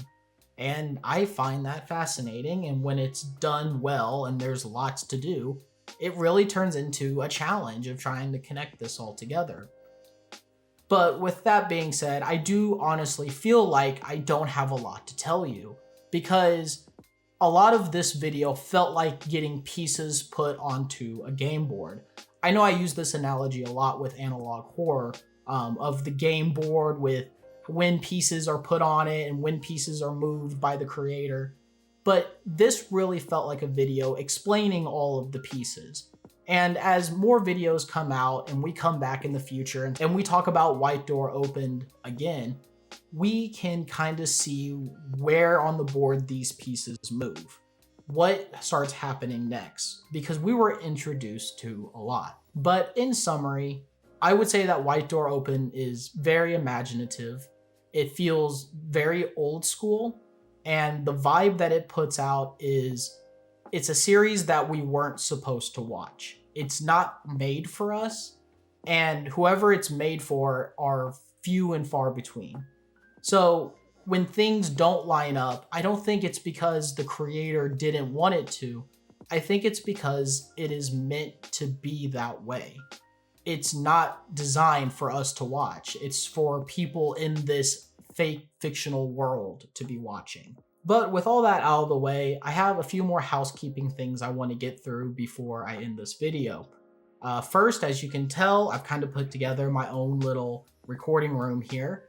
And I find that fascinating, and when it's done well and there's lots to do, it really turns into a challenge of trying to connect this all together. But with that being said, I do honestly feel like I don't have a lot to tell you, because a lot of this video felt like getting pieces put onto a game board. I know I use this analogy a lot with analog horror, of the game board with when pieces are put on it and when pieces are moved by the creator. But this really felt like a video explaining all of the pieces. And as more videos come out and we come back in the future and we talk about White Door Opened again, we can kind of see where on the board these pieces move, what starts happening next, because we were introduced to a lot. But in summary, I would say that White Door Open is very imaginative. It feels very old school, and the vibe that it puts out is it's a series that we weren't supposed to watch. It's not made for us, and whoever it's made for are few and far between. So when things don't line up, I don't think it's because the creator didn't want it to. I think it's because it is meant to be that way. It's not designed for us to watch. It's for people in this fake fictional world to be watching. But with all that out of the way, I have a few more housekeeping things I want to get through before I end this video. First, as you can tell, I've kind of put together my own little recording room here.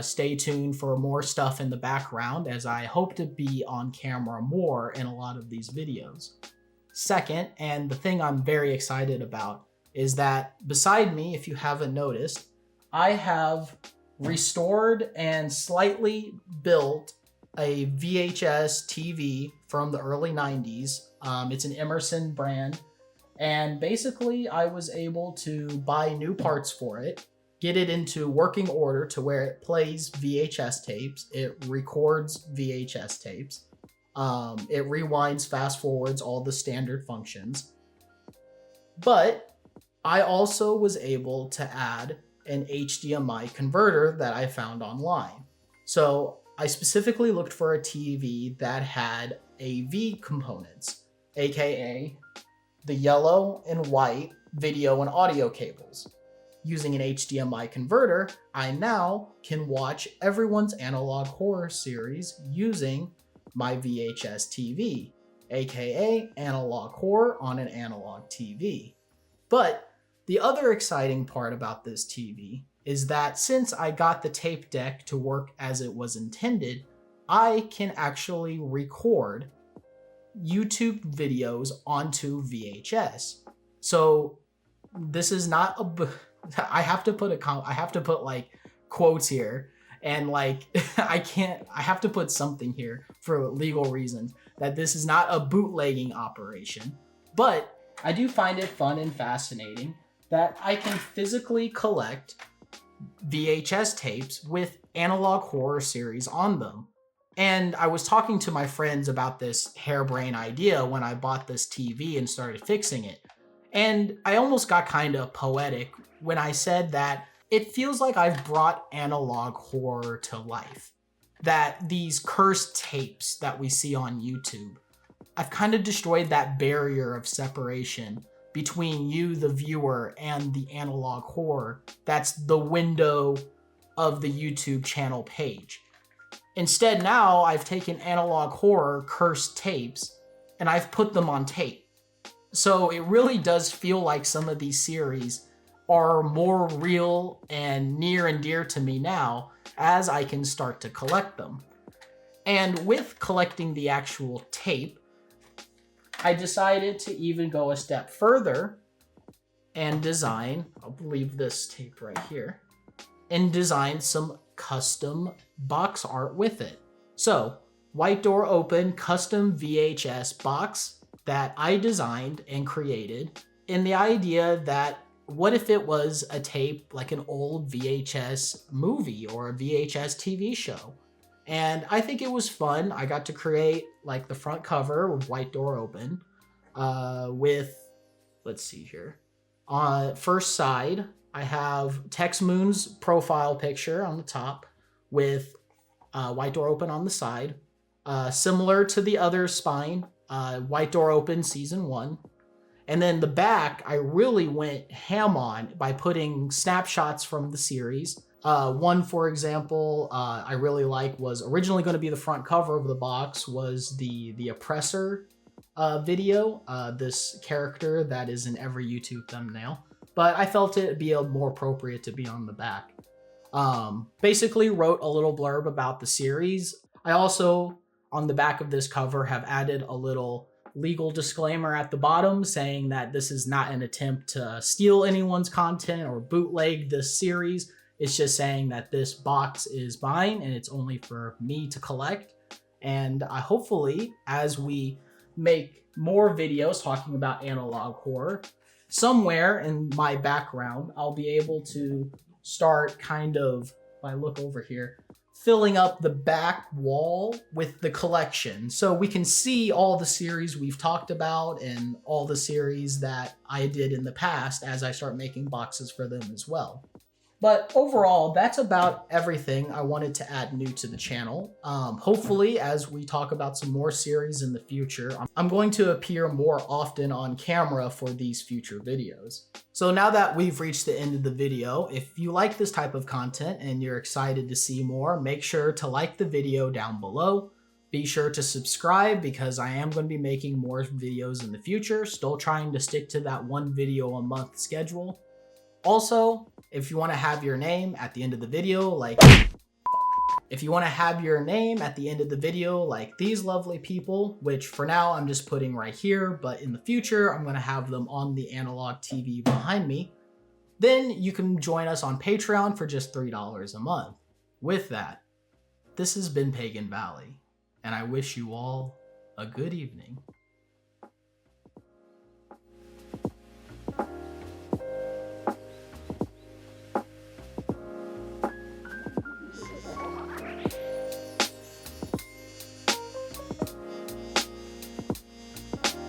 Stay tuned for more stuff in the background, as I hope to be on camera more in a lot of these videos. Second, and the thing I'm very excited about, is that beside me, if you haven't noticed, I have restored and slightly built a VHS TV from the early 90s. It's an Emerson brand. And basically, I was able to buy new parts for it, get it into working order to where it plays VHS tapes, it records VHS tapes, it rewinds, fast forwards, all the standard functions. But I also was able to add an HDMI converter that I found online. So I specifically looked for a TV that had AV components, aka the yellow and white video and audio cables. Using an HDMI converter, I now can watch everyone's analog horror series using my VHS TV, aka analog horror on an analog TV. But the other exciting part about this TV is that since I got the tape deck to work as it was intended, I can actually record YouTube videos onto VHS. So this is not I have to put like quotes here, and like I have to put something here for legal reasons, that this is not a bootlegging operation. But I do find it fun and fascinating that I can physically collect VHS tapes with analog horror series on them. And I was talking to my friends about this harebrained idea when I bought this TV and started fixing it. And I almost got kind of poetic when I said that it feels like I've brought analog horror to life. That these cursed tapes that we see on YouTube, I've kind of destroyed that barrier of separation between you, the viewer, and the analog horror that's the window of the YouTube channel page. Instead, now I've taken analog horror cursed tapes and I've put them on tape. So it really does feel like some of these series are more real and near and dear to me now as I can start to collect them. And with collecting the actual tape, I decided to even go a step further and design, I'll leave this tape right here, and design some custom box art with it. So, white door open custom VHS box that I designed and created, in the idea that what if it was a tape like an old VHS movie or a VHS TV show? And I think it was fun. I got to create like the front cover with white door open with, let's see here. On first side, I have Tex Moon's profile picture on the top with white door open on the side. Similar to the other spine, white door open season 1. And then the back, I really went ham on by putting snapshots from the series. One, for example, I really like was originally going to be the front cover of the box was the Oppressor video, this character that is in every YouTube thumbnail. But I felt it'd be more appropriate to be on the back. Basically wrote a little blurb about the series. I also, on the back of this cover, have added a little legal disclaimer at the bottom saying that this is not an attempt to steal anyone's content or bootleg this series. It's just saying that this box is mine and it's only for me to collect. And hopefully, as we make more videos talking about analog horror, somewhere in my background, I'll be able to start kind of, if I look over here, filling up the back wall with the collection. So we can see all the series we've talked about and all the series that I did in the past as I start making boxes for them as well. But overall, that's about everything I wanted to add new to the channel. Hopefully, as we talk about some more series in the future, I'm going to appear more often on camera for these future videos. So now that we've reached the end of the video, if you like this type of content and you're excited to see more, make sure to like the video down below. Be sure to subscribe because I am going to be making more videos in the future, still trying to stick to that one video a month schedule. Also, if you want to have your name at the end of the video, like If you want to have your name at the end of the video like these lovely people, which for now I'm just putting right here, but in the future I'm going to have them on the analog TV behind me, then you can join us on Patreon for just $3 a month. With that, this has been Pagan Valley, and I wish you all a good evening.